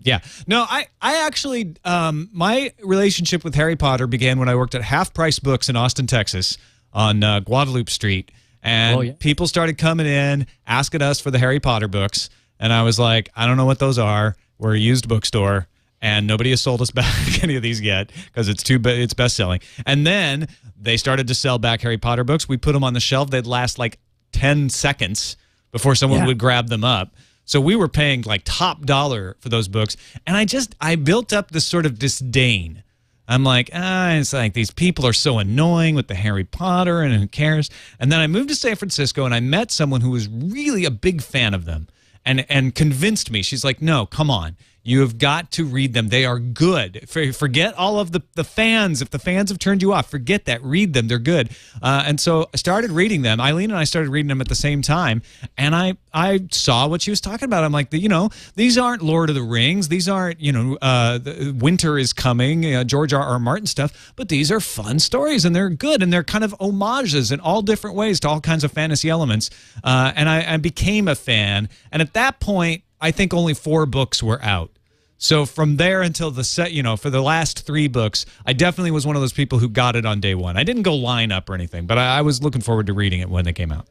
S4: yeah. No, I actually, my relationship with Harry Potter began when I worked at Half Price Books in Austin, Texas on Guadalupe Street. And people started coming in, asking us for the Harry Potter books. And I was like, I don't know what those are. We're a used bookstore. And nobody has sold us back any of these yet because it's best-selling. And then they started to sell back Harry Potter books. We put them on the shelf. They'd last like 10 seconds before someone would grab them up. So we were paying like top dollar for those books. And I built up this sort of disdain. I'm like, it's like these people are so annoying with the Harry Potter and who cares? And then I moved to San Francisco and I met someone who was really a big fan of them and convinced me. She's like, no, come on. You have got to read them. They are good. Forget all of the fans. If the fans have turned you off, forget that. Read them. They're good. And so I started reading them. Eileen and I started reading them at the same time. And I saw what she was talking about. I'm like, these aren't Lord of the Rings. These aren't, Winter is Coming, George R.R. Martin stuff. But these are fun stories, and they're good. And they're kind of homages in all different ways to all kinds of fantasy elements. And I became a fan. And at that point, I think only 4 books were out. So from there until the set, for the last 3 books, I definitely was one of those people who got it on day one. I didn't go line up or anything, but I was looking forward to reading it when they came out.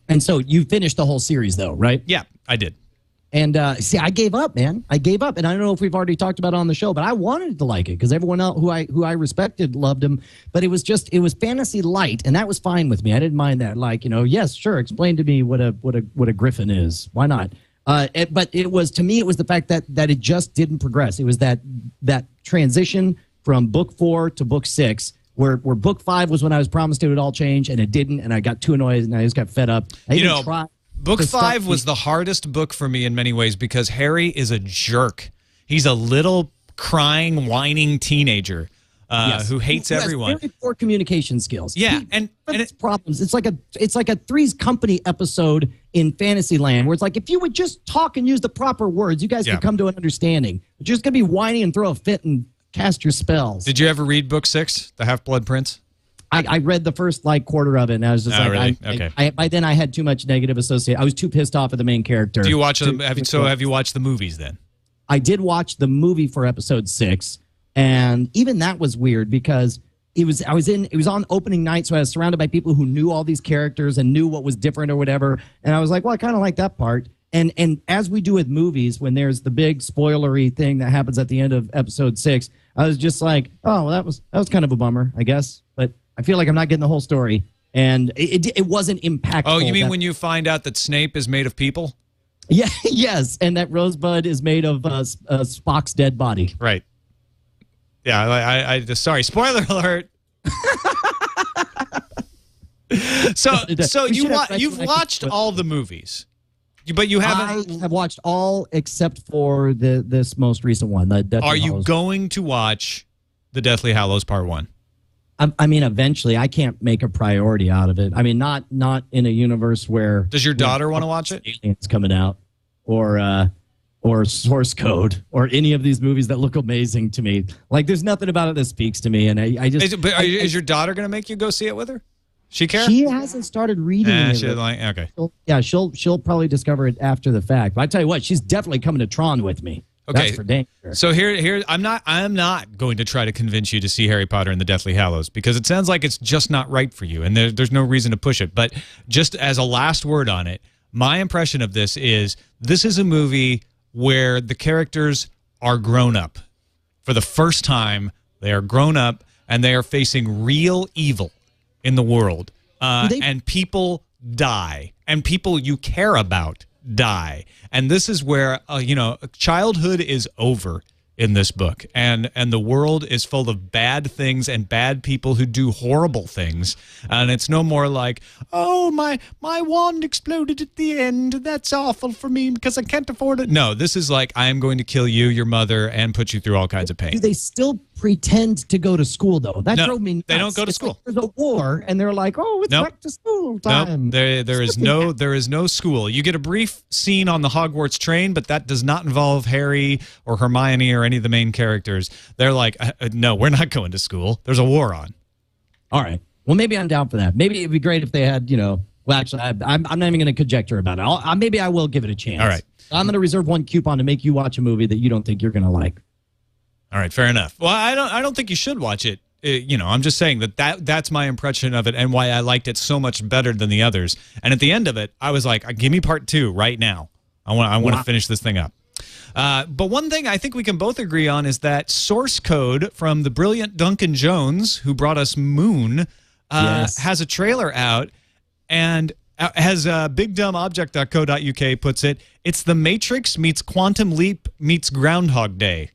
S6: And so you finished the whole series, though, right?
S4: Yeah, I did.
S6: And see, I gave up, man. I gave up, and I don't know if we've already talked about it on the show, but I wanted to like it because everyone else who I respected loved him. But it was fantasy light, and that was fine with me. I didn't mind that. Like, yes, sure, explain to me what a griffin is. Why not? But it was, to me, it was the fact that it just didn't progress. It was that transition from book 4 to book 6, where book 5 was when I was promised it would all change, and it didn't, and I got too annoyed, and I just got fed up.
S4: Book 5 was the hardest book for me in many ways because Harry is a jerk. He's a little crying, whining teenager. Who hates everyone.
S6: Very poor communication skills.
S4: Yeah, and
S6: it's problems. It's like a Three's Company episode in Fantasyland where it's like, if you would just talk and use the proper words, you guys could come to an understanding. But you're just gonna be whining and throw a fit and cast your spells.
S4: Did you ever read book 6, The Half-Blood Prince?
S6: I read the first quarter of it, and I was just
S4: really? Okay.
S6: By then I had too much negative association. I was too pissed off at the main character.
S4: Do you watch them? Have you watched the movies then?
S6: I did watch the movie for episode 6. And even that was weird because it was on opening night, so I was surrounded by people who knew all these characters and knew what was different or whatever. And I was like, well, I kind of like that part. And as we do with movies, when there's the big spoilery thing that happens at the end of episode 6, I was just like, oh, well, that was kind of a bummer, I guess. But I feel like I'm not getting the whole story, and it wasn't impactful.
S4: Oh, you mean when you find out that Snape is made of people?
S6: Yeah, yes, and that Rosebud is made of Spock's dead body.
S4: Right. Yeah, sorry, spoiler alert. So you've watched all the movies, but you haven't.
S6: I have watched all except for this most recent one. The Deathly
S4: Are you
S6: Hallows.
S4: going to watch the Deathly Hallows Part 1?
S6: I mean, eventually. I can't make a priority out of it. I mean, not in a universe where.
S4: Does your daughter want to watch it?
S6: Aliens coming out, or Source Code, or any of these movies that look amazing to me. Like, there's nothing about it that speaks to me, and I just.
S4: Is your daughter going to make you go see it with her? She care?
S6: She hasn't started reading it.
S4: She like, okay.
S6: She'll probably discover it after the fact. But I tell you what, she's definitely coming to Tron with me.
S4: Okay.
S6: That's for dang sure.
S4: So here I'm not going to try to convince you to see Harry Potter and the Deathly Hallows because it sounds like it's just not right for you, and there's no reason to push it. But just as a last word on it, my impression of this is a movie where the characters are grown up. For the first time, they are grown up and they are facing real evil in the world. And people die. And people you care about die. And this is where, childhood is over in this book. And the world is full of bad things and bad people who do horrible things. And it's no more like, oh, my wand exploded at the end. That's awful for me because I can't afford it. No, this is like, I am going to kill you, your mother, and put you through all kinds of pain.
S6: Do they still pretend to go to school, though? That drove me nuts.
S4: They don't go to school.
S6: Like there's a war, and they're like, oh, it's back to school time.
S4: Nope. There is no school. You get a brief scene on the Hogwarts train, but that does not involve Harry or Hermione or any of the main characters. They're like, no, we're not going to school. There's a war on.
S6: All right. Well, maybe I'm down for that. Maybe it'd be great if they had, well, actually, I'm not even going to conjecture about it. Maybe I will give it a chance.
S4: All right.
S6: I'm going to reserve one coupon to make you watch a movie that you don't think you're going to like.
S4: All right, fair enough. Well, I don't think you should watch it. I'm just saying that's my impression of it and why I liked it so much better than the others. And at the end of it, I was like, give me part 2 right now. I want to finish this thing up. But one thing I think we can both agree on is that Source Code from the brilliant Duncan Jones, who brought us Moon, has a trailer out. And As bigdumbobject.co.uk puts it, it's The Matrix meets Quantum Leap meets Groundhog Day.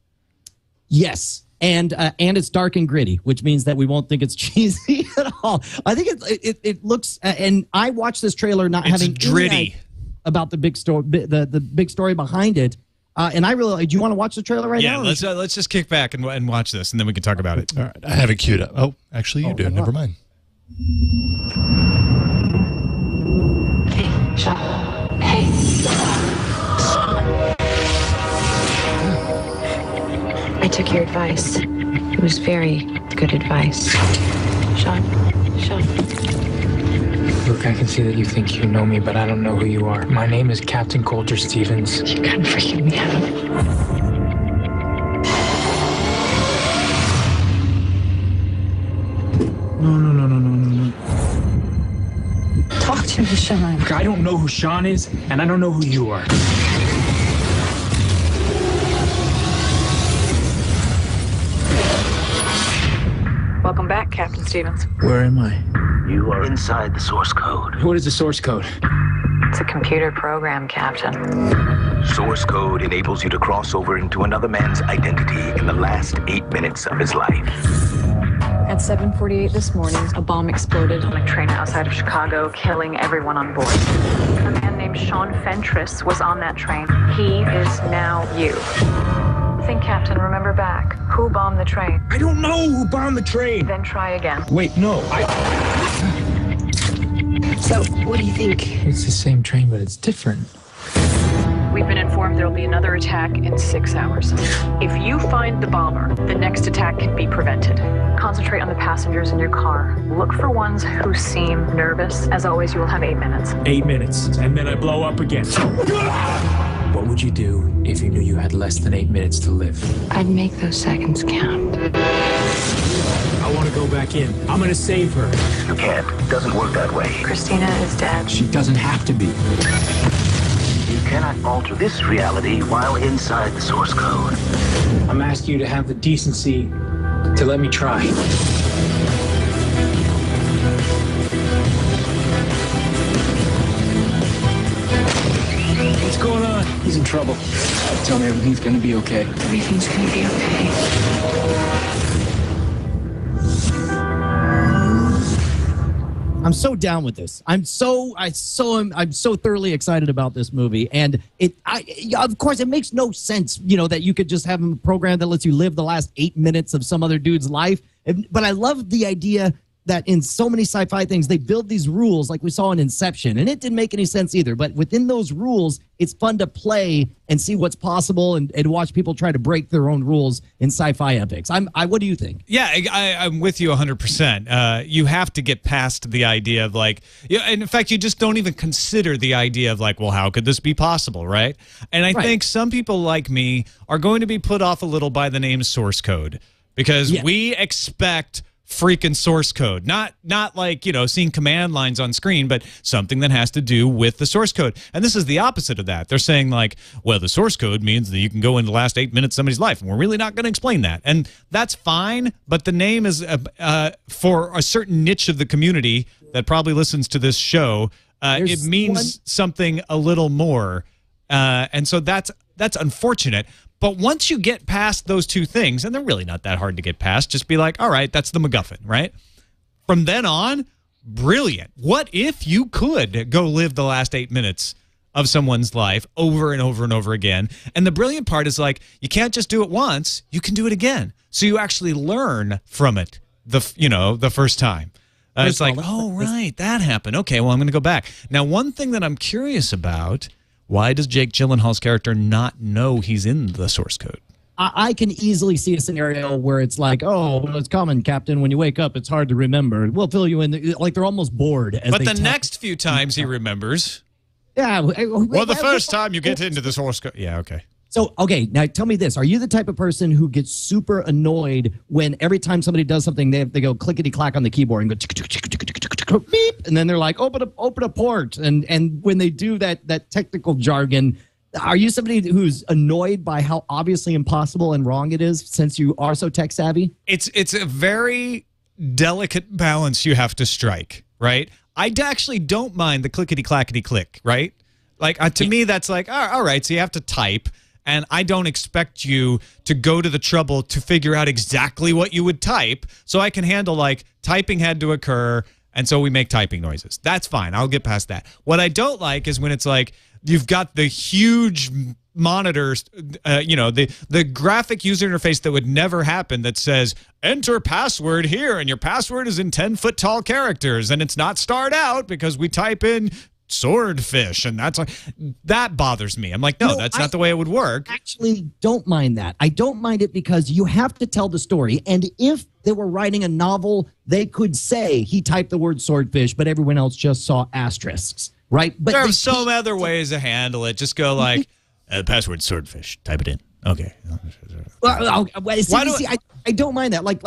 S6: Yes. And it's dark and gritty, which means that we won't think it's cheesy at all. I think it looks, and I watched this trailer not having
S4: gritty
S6: about the big story, the big story behind it. And I really, do you want to watch the trailer right now?
S4: Yeah, let's just kick back and watch this, and then we can talk about it.
S1: All right, I have it queued up. Oh, actually, you do. Never mind.
S9: Hey, Sean. Hey. I took your advice. It was very good advice. Sean.
S10: Look, I can see that you think you know me, but I don't know who you are. My name is Captain Coulter Stevens.
S9: You're kind of freaking me out.
S10: No.
S9: Talk to me, Sean.
S10: Look, I don't know who Sean is, and I don't know who you are.
S11: Welcome back, Captain Stevens.
S10: Where am I?
S12: You are inside the source code.
S10: What is the source code?
S11: It's a computer program, Captain.
S12: Source code enables you to cross over into another man's identity in the last 8 minutes of his life.
S11: At 7:48 this morning, a bomb exploded on a train outside of Chicago, killing everyone on board. A man named Sean Fentress was on that train. He is now you. Think, Captain, remember back. Who bombed the train?
S10: I don't know who bombed the train.
S11: Then try again.
S10: Wait, no,
S9: So, what do you think?
S10: It's the same train, but it's different.
S11: We've been informed there will be another attack in 6 hours. If you find the bomber, the next attack can be prevented. Concentrate on the passengers in your car. Look for ones who seem nervous. As always, you will have 8 minutes.
S10: 8 minutes, and then I blow up again. What would you do if you knew you had less than 8 minutes to live?
S9: I'd make those seconds count.
S10: I want to go back in. I'm going to save her.
S12: You can't. It doesn't work that way.
S11: Christina is dead.
S10: She doesn't have to be.
S12: You cannot alter this reality while inside the source code.
S10: I'm asking you to have the decency to let me try. What's going on? He's in trouble. Tell me everything's gonna be okay.
S9: Everything's gonna be okay.
S6: I'm so down with this. I'm so thoroughly excited about this movie, and of course it makes no sense, that you could just have a program that lets you live the last 8 minutes of some other dude's life. But I love the idea that in so many sci-fi things, they build these rules like we saw in Inception, and it didn't make any sense either. But within those rules, it's fun to play and see what's possible and watch people try to break their own rules in sci-fi epics. What do you think?
S4: Yeah, I'm with you 100%. You have to get past the idea of and in fact, you just don't even consider the idea of well, how could this be possible, right? And I think some people like me are going to be put off a little by the name source code because we expect freaking source code, not seeing command lines on screen, but something that has to do with the source code. And this is the opposite of that. They're saying well, the source code means that you can go into the last 8 minutes of somebody's life, and we're really not going to explain that. And that's fine, but the name is for a certain niche of the community that probably listens to this show. It means something a little more, and so that's unfortunate. But once you get past those two things, and they're really not that hard to get past, just be all right, that's the MacGuffin, right? From then on, brilliant. What if you could go live the last 8 minutes of someone's life over and over and over again? And the brilliant part is you can't just do it once, you can do it again. So you actually learn from it the first time. It's oh, right, that happened. Okay, well, I'm going to go back. Now, one thing that I'm curious about, why does Jake Gyllenhaal's character not know he's in the source code?
S6: I can easily see a scenario where it's it's common, Captain. When you wake up, it's hard to remember. We'll fill you in. They're almost bored.
S4: But the next few times he remembers.
S6: Yeah.
S4: Well, the first time you get into the source code. Yeah, okay.
S6: So, okay, now tell me this. Are you the type of person who gets super annoyed when every time somebody does something, they go clickety-clack on the keyboard and go beep, and then they're like, open a port. And when they do that technical jargon, are you somebody who's annoyed by how obviously impossible and wrong it is since you are so tech-savvy?
S4: It's a very delicate balance you have to strike, right? I actually don't mind the clickety-clackety-click, right? Like, to me, that's like, all right, so you have to type, and I don't expect you to go to the trouble to figure out exactly what you would type, so I can handle, like, typing had to occur, and so we make typing noises. That's fine. I'll get past that. What I don't like is when it's like, you've got the huge monitors, the graphic user interface that would never happen that says, enter password here, and your password is in 10-foot-tall characters, and it's not starred out because we type in swordfish, and that bothers me. I'm like, no, that's not the way it would work.
S6: Actually, don't mind that. I don't mind it because you have to tell the story, and if they were writing a novel, they could say he typed the word swordfish, but everyone else just saw asterisks, right? But
S4: there are some other ways to handle it. Just go like, password swordfish. Type it in. Okay.
S6: I don't mind that. Like,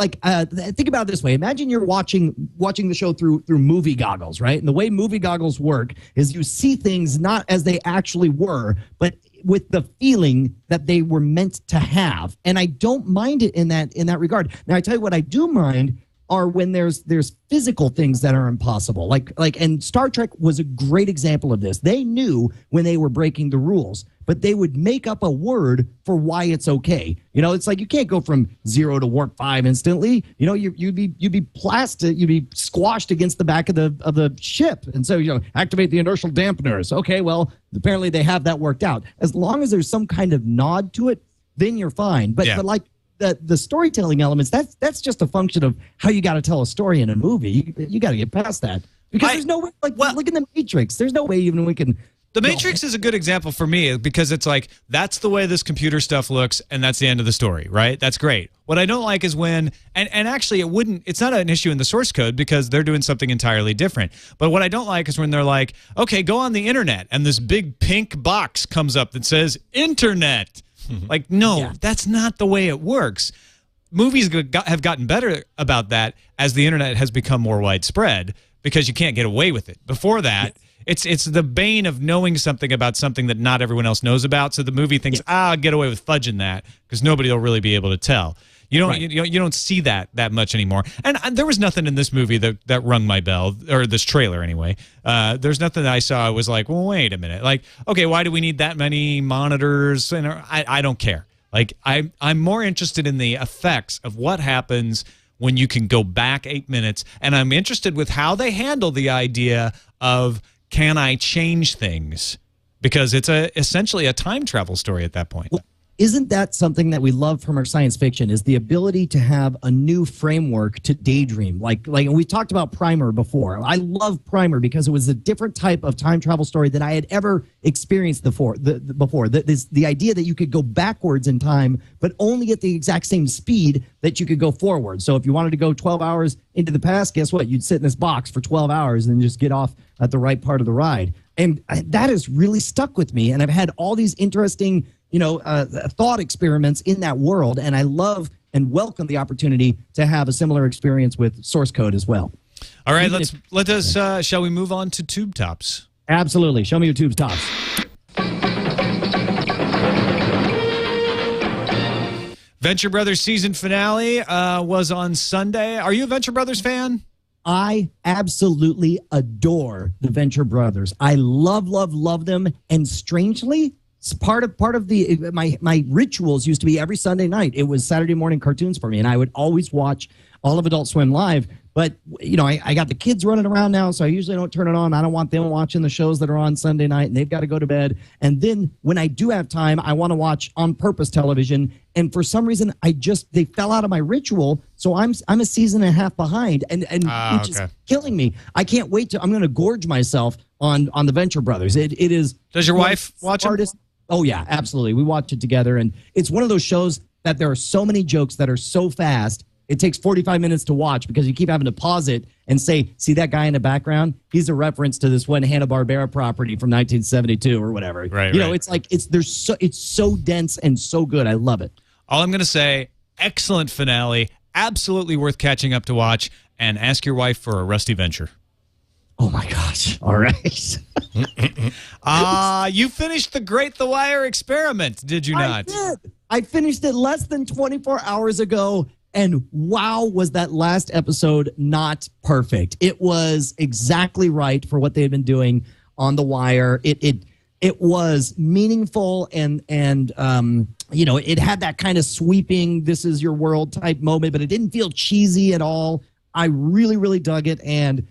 S6: think about it this way. Imagine you're watching the show through movie goggles, right? And the way movie goggles work is you see things not as they actually were, but with the feeling that they were meant to have. And I don't mind it in that regard. Now, I tell you what I do mind are when there's physical things that are impossible. And Star Trek was a great example of this. They knew when they were breaking the rules, but they would make up a word for why it's okay. You know, it's like you can't go from 0 to warp 5 instantly. You know, you'd be squashed against the back of the ship. And so, activate the inertial dampeners. Okay, well, apparently they have that worked out. As long as there's some kind of nod to it, then you're fine. But like the storytelling elements, that's just a function of how you got to tell a story in a movie. You got to get past that because there's no way. Look at the Matrix. There's no way even we can.
S4: The Matrix is a good example for me because it's like, that's the way this computer stuff looks, and that's the end of the story, right? That's great. What I don't like is when, and actually it's not an issue in the source code because they're doing something entirely different. But what I don't like is when they're like, okay, go on the internet, and this big pink box comes up that says internet. Like, no, that's not the way it works. Movies have gotten better about that as the internet has become more widespread because you can't get away with it. Before that, it's the bane of knowing something about something that not everyone else knows about. So the movie thinks, I'll get away with fudging that because nobody will really be able to tell. You don't see that much anymore. And there was nothing in this movie that rung my bell, or this trailer anyway. There's nothing that I saw. I was like, well, wait a minute. Like, okay, why do we need that many monitors? And I don't care. Like, I'm more interested in the effects of what happens when you can go back 8 minutes. And I'm interested with how they handle the idea of, can I change things? Because it's essentially a time travel story at that point.
S6: Well, isn't that something that we love from our science fiction, is the ability to have a new framework to daydream? Like we talked about Primer before. I love Primer because it was a different type of time travel story than I had ever experienced before. The idea that you could go backwards in time, but only at the exact same speed that you could go forward. So if you wanted to go 12 hours into the past, guess what? You'd sit in this box for 12 hours and then just get off at the right part of the ride. And that has really stuck with me. And I've had all these interesting thought experiments in that world, and I love and welcome the opportunity to have a similar experience with source code as well.
S4: All right, shall we move on to tube tops?
S6: Absolutely. Show me your tube tops.
S4: Venture Brothers season finale was on Sunday. Are you a Venture Brothers fan?
S6: I absolutely adore the Venture Brothers. I love them, and strangely, part of the my rituals used to be every Sunday night. It was Saturday morning cartoons for me, and I would always watch all of Adult Swim live. But I got the kids running around now, so I usually don't turn it on. I don't want them watching the shows that are on Sunday night, and they've got to go to bed. And then when I do have time, I want to watch on purpose television. And for some reason, they fell out of my ritual. So I'm a season and a half behind, and which is killing me. I can't wait I'm going to gorge myself on the Venture Brothers. It is.
S4: Does your wife watch it?
S6: Oh yeah, absolutely. We watch it together, and it's one of those shows that there are so many jokes that are so fast. It takes 45 minutes to watch because you keep having to pause it and say, see that guy in the background? He's a reference to this one Hanna-Barbera property from 1972 or whatever.
S4: Right.
S6: It's like it's so dense and so good. I love it.
S4: All I'm going to say, excellent finale, absolutely worth catching up to watch, and ask your wife for a Rusty Venture.
S6: Oh my gosh. All right.
S4: You finished the Great The Wire experiment, did you not?
S6: I did. I finished it less than 24 hours ago, And wow, was that last episode not perfect. It was exactly right for what they had been doing on The Wire. It was meaningful and it had that kind of sweeping, this is your world type moment, but it didn't feel cheesy at all. I really, really dug it. And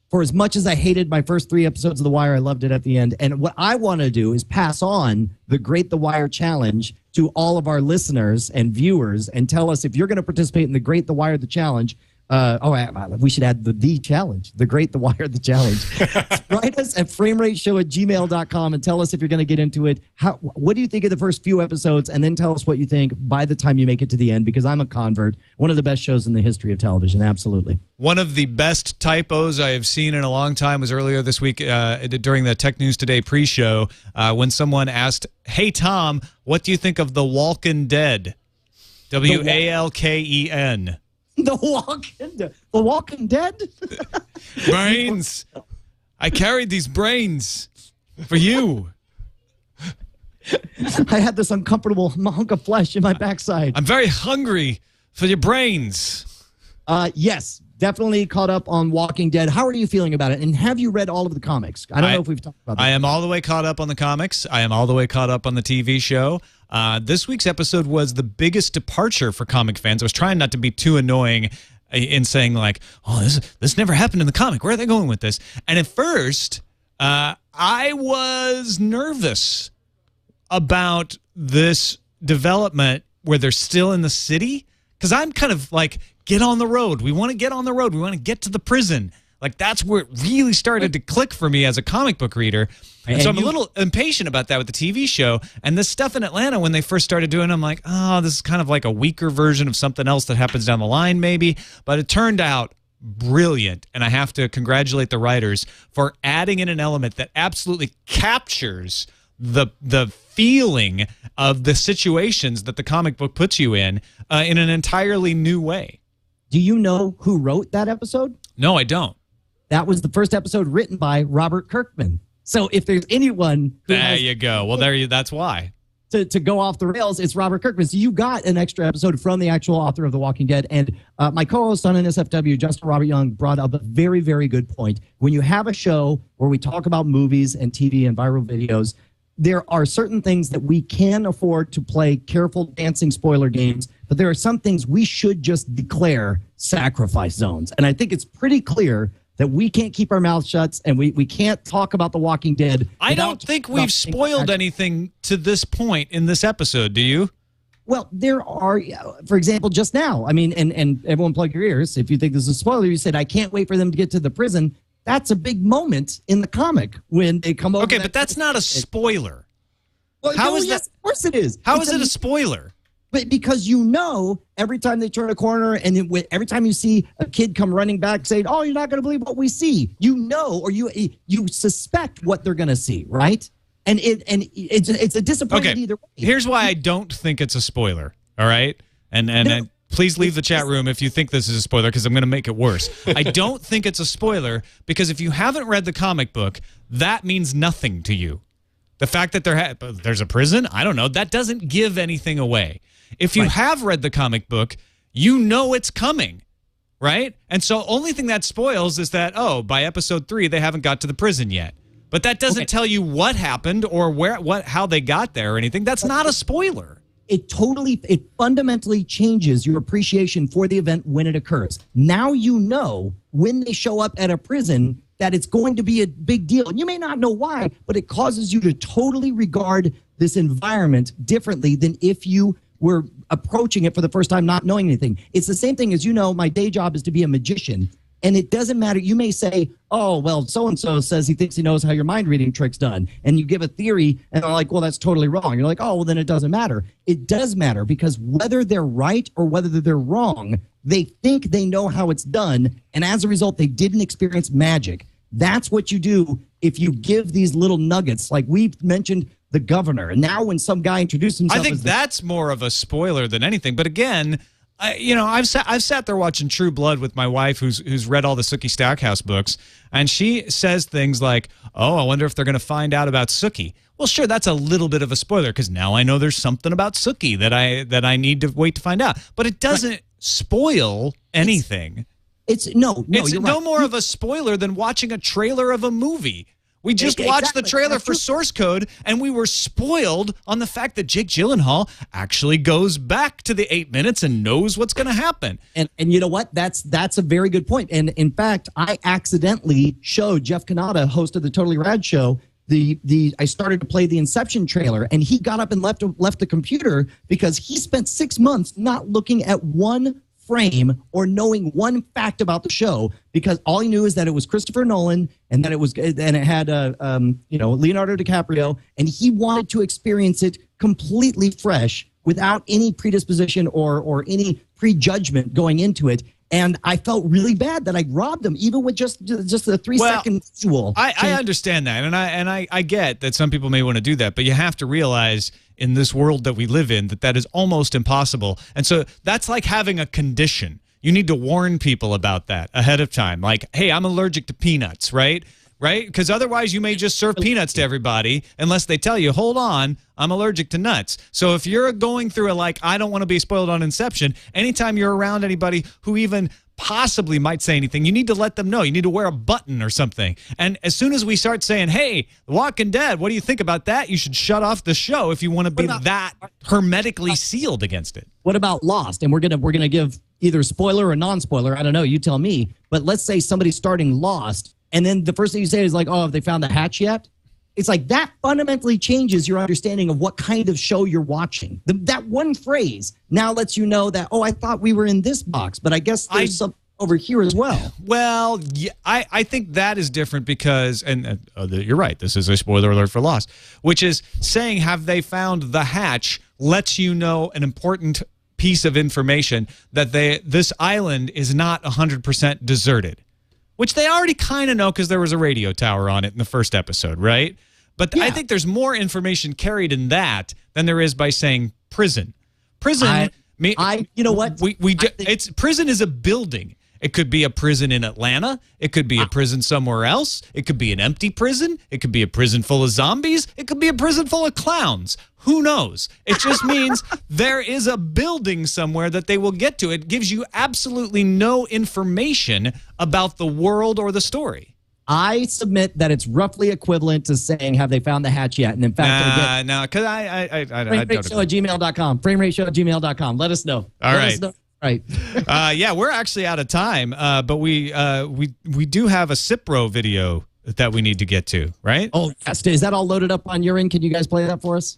S6: for as much as I hated my first 3 episodes of The Wire, I loved it at the end. And what I want to do is pass on the Great The Wire Challenge to all of our listeners and viewers and tell us if you're going to participate in the Great The Wire The Challenge. We should add the challenge, the Great The Wire The Challenge. Write us at framerateshow@gmail.com and tell us if you're going to get into it. What do you think of the first few episodes? And then tell us what you think by the time you make it to the end, because I'm a convert. One of the best shows in the history of television. Absolutely.
S4: One of the best typos I have seen in a long time was earlier this week during the Tech News Today pre-show when someone asked, "Hey, Tom, what do you think of The Walking Dead?" WALKEN.
S6: The Walking Dead?
S4: Brains. I carried these brains for you.
S6: I had this uncomfortable hunk of flesh in my backside.
S4: I'm very hungry for your brains.
S6: Yes, definitely caught up on Walking Dead. How are you feeling about it? And have you read all of the comics? I don't know if we've talked about that.
S4: I am all the way caught up on the comics. I am all the way caught up on the TV show. This week's episode was the biggest departure for comic fans. I was trying not to be too annoying in saying like, "Oh, this never happened in the comic. Where are they going with this?" And at first, I was nervous about this development where they're still in the city, because I'm kind of like, get on the road. We want to get on the road. We want to get to the prison. Like, that's where it really started to click for me as a comic book reader. And so I'm a little impatient about that with the TV show. And this stuff in Atlanta, when they first started doing it, I'm like, oh, this is kind of like a weaker version of something else that happens down the line maybe. But it turned out brilliant. And I have to congratulate the writers for adding in an element that absolutely captures the feeling of the situations that the comic book puts you in an entirely new way.
S6: Do you know who wrote that episode?
S4: No, I don't.
S6: That was the first episode written by Robert Kirkman. So if there's anyone who
S4: there you go. Well, that's why.
S6: To go off the rails, it's Robert Kirkman. So you got an extra episode from the actual author of The Walking Dead. And my co-host on NSFW, Justin Robert Young, brought up a very, very good point. When you have a show where we talk about movies and TV and viral videos, there are certain things that we can afford to play careful dancing spoiler games, but there are some things we should just declare sacrifice zones. And I think it's pretty clear that we can't keep our mouths shut and we can't talk about The Walking Dead.
S4: I don't think we've spoiled anything to this point in this episode, do you?
S6: Well, there are, for example, just now, I mean, and everyone plug your ears. If you think this is a spoiler, you said, I can't wait for them to get to the prison. That's a big moment in the comic when they come over.
S4: Okay, but that's not a spoiler.
S6: Well, yes, of course it is.
S4: How is it a spoiler?
S6: But because every time they turn a corner and every time you see a kid come running back saying, "Oh, you're not going to believe what we see," or you suspect what they're going to see, right? And it's a disappointment either way.
S4: Here's why I don't think it's a spoiler. All right, and please leave the chat room if you think this is a spoiler, because I'm going to make it worse. I don't think it's a spoiler because if you haven't read the comic book, that means nothing to you. The fact that there's a prison, I don't know, that doesn't give anything away. If you have read the comic book, you know it's coming, right? And so only thing that spoils is that, by episode 3, they haven't got to the prison yet. But that doesn't tell you what happened or how they got there or anything. That's not a spoiler.
S6: It fundamentally changes your appreciation for the event when it occurs. Now you know when they show up at a prison that it's going to be a big deal. And you may not know why, but it causes you to totally regard this environment differently than if you were approaching it for the first time, not knowing anything. It's the same thing as, my day job is to be a magician. And it doesn't matter. You may say, "Oh, well, so-and-so says he thinks he knows how your mind reading trick's done." And you give a theory and they're like, "Well, that's totally wrong." You're like, "Oh, well, then it doesn't matter." It does matter, because whether they're right or whether they're wrong, they think they know how it's done. And as a result, they didn't experience magic. That's what you do if you give these little nuggets. Like we've mentioned the governor. And now when some guy introduced himself,
S4: I think that's more of a spoiler than anything. But again, I've sat there watching True Blood with my wife, who's read all the Sookie Stackhouse books, and she says things like, "Oh, I wonder if they're going to find out about Sookie." Well, sure, that's a little bit of a spoiler because now I know there's something about Sookie that I need to wait to find out. But it doesn't spoil anything.
S6: It's
S4: no,
S6: you're
S4: no
S6: right.
S4: more of a spoiler than watching a trailer of a movie. We just watched the trailer for Source Code, and we were spoiled on the fact that Jake Gyllenhaal actually goes back to the 8 minutes and knows what's going to happen.
S6: And you know what? That's a very good point. And in fact, I accidentally showed Jeff Kanata, host of the Totally Rad Show, I started to play the Inception trailer, and he got up and left the computer because he spent 6 months not looking at one frame or knowing one fact about the show, because all he knew is that it was Christopher Nolan and that it had Leonardo DiCaprio, and he wanted to experience it completely fresh without any predisposition or any prejudgment going into it. And I felt really bad that I robbed him, even with just a 3-second visual.
S4: I understand that, and I get that some people may want to do that, but you have to realize in this world that we live in that is almost impossible. And so that's like having a condition. You need to warn people about that ahead of time. Like, hey, I'm allergic to peanuts, right? Right? Because otherwise you may just serve peanuts to everybody unless they tell you, hold on, I'm allergic to nuts. So if you're going through I don't want to be spoiled on Inception, anytime you're around anybody who even possibly might say anything, you need to let them know. You need to wear a button or something. And as soon as we start saying, hey, The Walking Dead, what do you think about that? You should shut off the show if you want to be that hermetically sealed against it.
S6: What about Lost? And we're gonna give either spoiler or non-spoiler. I don't know. You tell me. But let's say somebody's starting Lost, and then the first thing you say is like, oh, have they found the hatch yet? It's like that fundamentally changes your understanding of what kind of show you're watching. That one phrase now lets you know that, oh, I thought we were in this box, but I guess there's something over here as well.
S4: Well, yeah, I think that is different because, and you're right, this is a spoiler alert for Lost, which is saying have they found the hatch lets you know an important piece of information that this island is not 100% deserted, which they already kind of know because there was a radio tower on it in the first episode, right? But I think there's more information carried in that than there is by saying prison. Prison,
S6: you know what?
S4: Prison is a building. It could be a prison in Atlanta. It could be a prison somewhere else. It could be an empty prison. It could be a prison full of zombies. It could be a prison full of clowns. Who knows? It just means there is a building somewhere that they will get to. It gives you absolutely no information about the world or the story.
S6: I submit that it's roughly equivalent to saying, have they found the hatch yet? And in fact,
S4: because I don't
S6: framerateshow@gmail.com. Framerateshow@gmail.com. Let us know.
S4: All right.
S6: Let us know. Right.
S4: Yeah, we're actually out of time, but we do have a Cipro video that we need to get to, right?
S6: Oh, yes. Is that all loaded up on your end? Can you guys play that for us?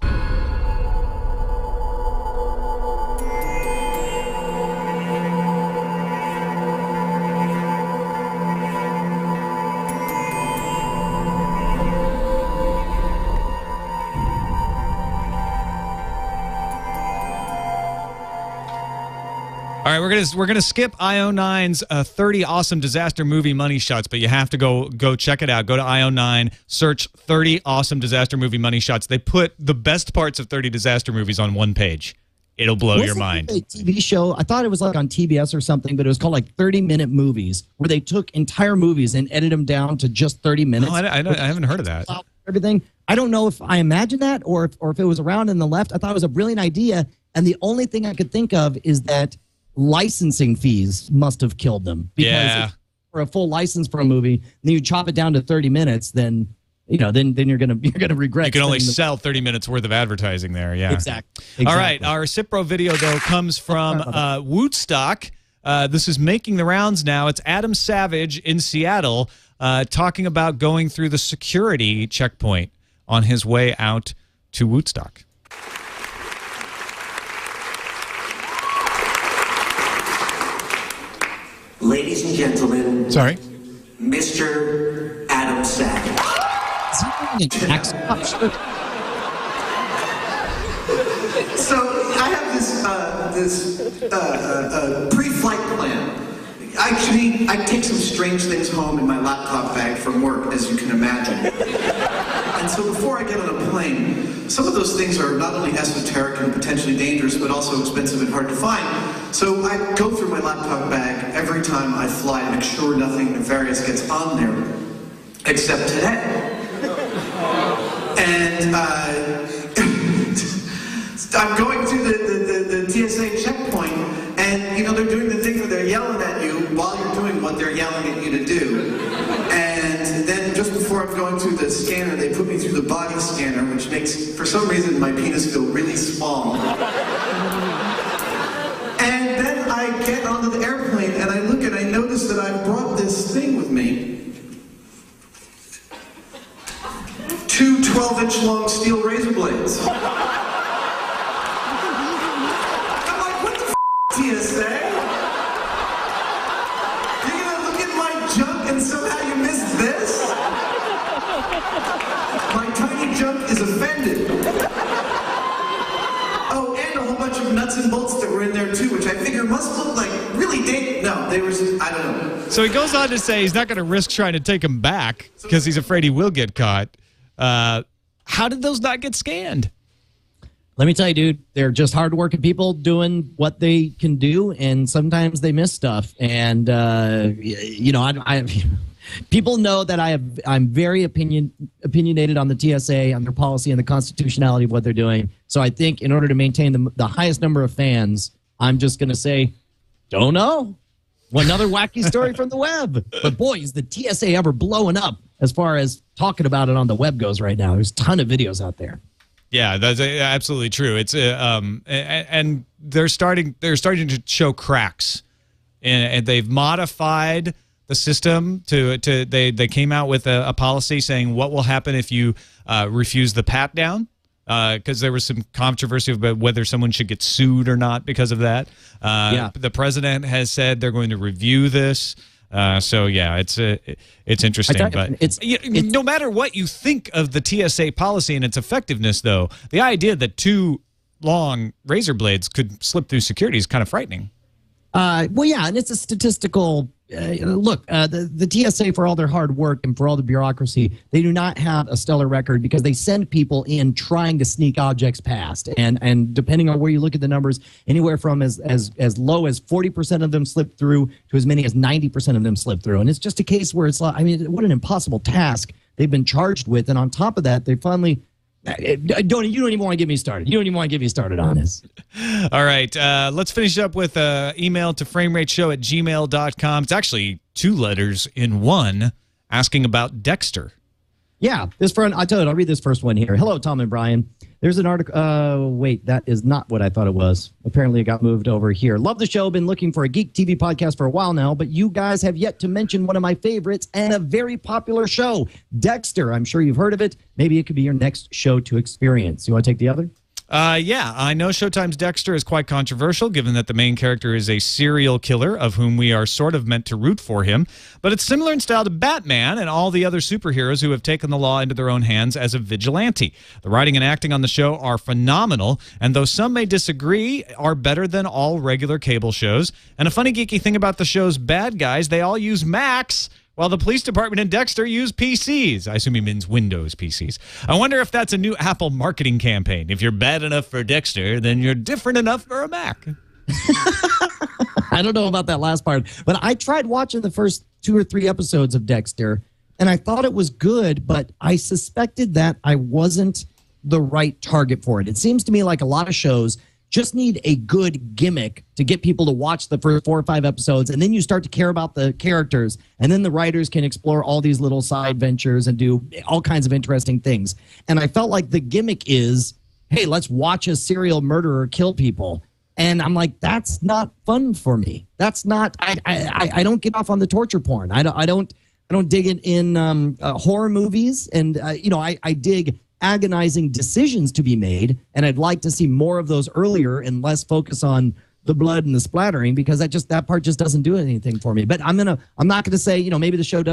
S4: All right, we're gonna skip IO9's 30 awesome disaster movie money shots, but you have to go check it out. Go to IO9, search 30 awesome disaster movie money shots. They put the best parts of 30 disaster movies on one page. It'll blow your mind.
S6: A TV show, I thought it was like on TBS or something, but it was called like 30-minute movies, where they took entire movies and edited them down to just 30 minutes.
S4: Oh, I haven't heard of that.
S6: Everything. I don't know if I imagined that or if it was around in the left. I thought it was a brilliant idea, and the only thing I could think of is that licensing fees must have killed them, because for a full license for a movie, then you chop it down to 30 minutes, then then you're gonna regret.
S4: You can only sell 30 minutes worth of advertising there. Yeah,
S6: exactly.
S4: All right, our Cipro video though comes from Woodstock. This is making the rounds now. It's Adam Savage in Seattle talking about going through the security checkpoint on his way out to Woodstock.
S13: Ladies and gentlemen,
S1: sorry,
S13: Mr. Adam Savage. So I have this pre-flight plan. Actually, I take some strange things home in my laptop bag from work, as you can imagine. And so before I get on a plane, some of those things are not only esoteric and potentially dangerous, but also expensive and hard to find. So I go through my laptop bag every time I fly to make sure nothing nefarious gets on there, except today. And I'm going through the TSA checkpoint, and they're doing scanner, they put me through the body scanner, which makes, for some reason, my penis feel really small. And then I get onto the airplane, and I look and I notice that I've brought this thing with me. 2 12-inch long steel razor blades. I'm like, what the f***, TSA? You're gonna look at my junk and somehow you missed this? My tiny junk is offended. Oh, and a whole bunch of nuts and bolts that were in there too, which I figure must look like really dangerous. No, they were, I don't know.
S4: So he goes on to say he's not going to risk trying to take him back because he's afraid he will get caught. How did those not get scanned?
S6: Let me tell you, dude, they're just hardworking people doing what they can do, and sometimes they miss stuff. And, you know, people know that I'm very opinionated on the TSA, on their policy, and the constitutionality of what they're doing. So I think in order to maintain the highest number of fans, I'm just going to say, don't know. Another wacky story from the web. But boy, is the TSA ever blowing up as far as talking about it on the web goes right now. There's a ton of videos out there.
S4: Yeah, that's absolutely true. It's and they're starting to show cracks, and they've modified the system they came out with a policy saying what will happen if you refuse the pat down, because there was some controversy about whether someone should get sued or not because of that. The president has said they're going to review this. So yeah, it's interesting, but it's no matter what you think of the TSA policy and its effectiveness, though, the idea that 2 long razor blades could slip through security is kind of frightening.
S6: Well, yeah, and it's a statistical look. The TSA, for all their hard work and for all the bureaucracy, they do not have a stellar record because they send people in trying to sneak objects past, and depending on where you look at the numbers, anywhere from as low as 40% of them slip through to as many as 90% of them slip through, and it's just a case where it's like, I mean, what an impossible task they've been charged with, and on top of that, they finally. You don't even want to get me started. You don't even want to get me started on this.
S4: All right. Let's finish up with an email to framerateshow@gmail.com. It's actually 2 letters in one asking about Dexter.
S6: Yeah. This friend, I told you, I'll read this first one here. Hello, Tom and Brian. There's an article. Wait, that is not what I thought it was. Apparently, it got moved over here. Love the show. Been looking for a geek TV podcast for a while now, but you guys have yet to mention one of my favorites and a very popular show, Dexter. I'm sure you've heard of it. Maybe it could be your next show to experience. You want to take the other?
S4: Yeah, I know Showtime's Dexter is quite controversial, given that the main character is a serial killer of whom we are sort of meant to root for him. But it's similar in style to Batman and all the other superheroes who have taken the law into their own hands as a vigilante. The writing and acting on the show are phenomenal, and though some may disagree, are better than all regular cable shows. And a funny geeky thing about the show's bad guys, they all use Macs, while the police department in Dexter use PCs. I assume he means Windows PCs. I wonder if that's a new Apple marketing campaign. If you're bad enough for Dexter, then you're different enough for a Mac.
S6: I don't know about that last part, but I tried watching the first 2 or 3 episodes of Dexter, and I thought it was good, but I suspected that I wasn't the right target for it. It seems to me like a lot of shows just need a good gimmick to get people to watch the first 4 or 5 episodes, and then you start to care about the characters, and then the writers can explore all these little side ventures and do all kinds of interesting things. And I felt like the gimmick is, hey, let's watch a serial murderer kill people. And I'm like, that's not fun for me. That's not. I don't get off on the torture porn. I don't dig it in horror movies, and you know, I dig agonizing decisions to be made, and I'd like to see more of those earlier and less focus on the blood and the splattering, because that part just doesn't do anything for me. But I'm not gonna say, you know, maybe the show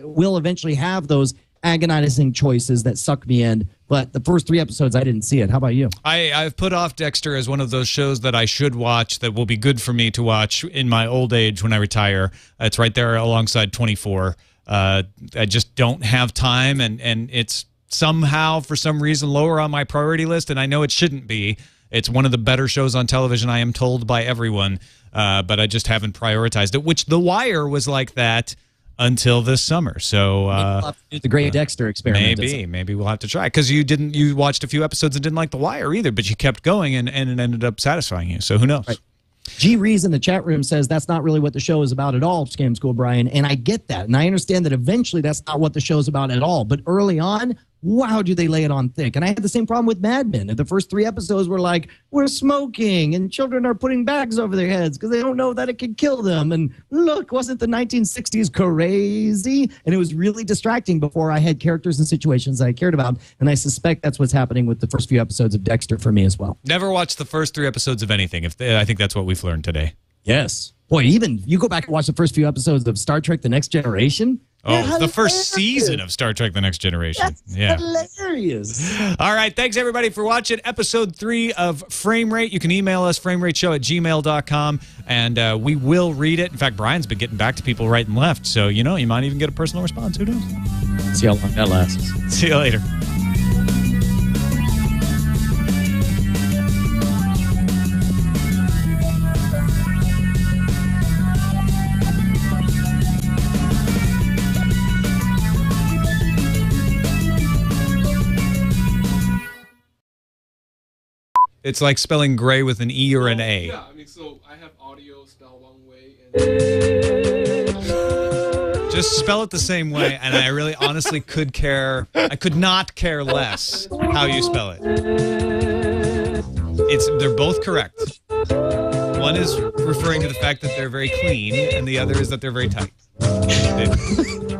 S6: will eventually have those agonizing choices that suck me in, but the first 3 episodes I didn't see it. How about you?
S4: I've put off Dexter as one of those shows that I should watch, that will be good for me to watch in my old age when I retire. It's right there alongside 24. I just don't have time, and it's somehow, for some reason, lower on my priority list, and I know it shouldn't be. It's one of the better shows on television, I am told by everyone, but I just haven't prioritized it, which The Wire was like that until this summer. So
S6: we'll have to do the Great Dexter experiment.
S4: Maybe we'll have to try, because you watched a few episodes and didn't like The Wire either, but you kept going, and it ended up satisfying you. So who knows?
S6: Right. G. Rees in the chat room says that's not really what the show is about at all, Scam School Brian. And I get that. And I understand that eventually that's not what the show's about at all. But early on, wow, do they lay it on thick. And I had the same problem with Mad Men. The first 3 episodes were like, we're smoking and children are putting bags over their heads because they don't know that it could kill them. And look, wasn't the 1960s crazy? And it was really distracting before I had characters and situations that I cared about. And I suspect that's what's happening with the first few episodes of Dexter for me as well.
S4: Never watch the first 3 episodes of anything. I think that's what we've learned today.
S6: Yes. Boy, even you go back and watch the first few episodes of Star Trek The Next Generation.
S4: Oh, the first season of Star Trek The Next Generation.
S6: That's hilarious.
S4: All right. Thanks, everybody, for watching episode 3 of Frame Rate. You can email us, framerateshow@gmail.com, and we will read it. In fact, Brian's been getting back to people right and left, so, you might even get a personal response. Who knows?
S6: See how long that lasts.
S4: See you later. It's like spelling gray with an E or an A.
S14: Yeah, I mean, so I have audio spelled one way.
S4: Just spell it the same way, and I really honestly could not care less how you spell it. They're both correct. One is referring to the fact that they're very clean, and the other is that they're very tight.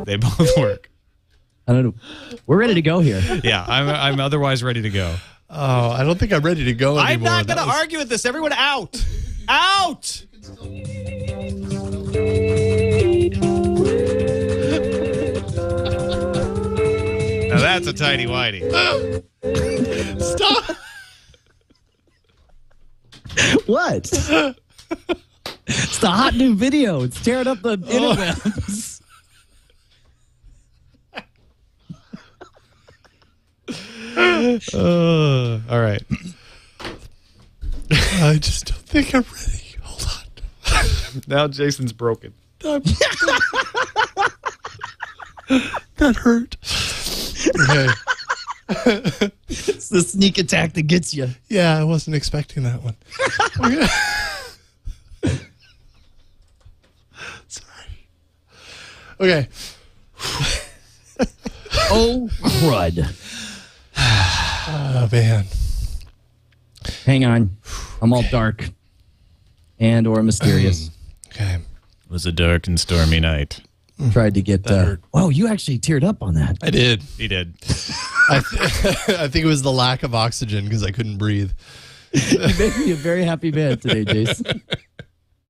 S4: They both work.
S6: I don't know. We're ready to go here.
S4: Yeah, I'm otherwise ready to go.
S1: Oh, I don't think I'm ready to go anymore.
S4: I'm not going to argue with this. Everyone out. Out. Now that's a tidy whitey.
S1: Stop.
S6: What? It's the hot new video. It's tearing up the interwebs.
S1: All right. I just don't think I'm ready. Hold on.
S4: Now Jason's broken.
S1: That hurt. Okay.
S6: It's the sneak attack that gets you.
S1: Yeah, I wasn't expecting that one. Sorry. Okay.
S6: Oh, crud.
S1: Oh, man.
S6: Hang on. I'm all dark and or mysterious.
S1: Okay.
S4: It was a dark and stormy night.
S6: Tried to get... oh, you actually teared up on that.
S1: I did.
S4: He did.
S1: I think it was the lack of oxygen because I couldn't breathe.
S6: You made me a very happy man today, Jason.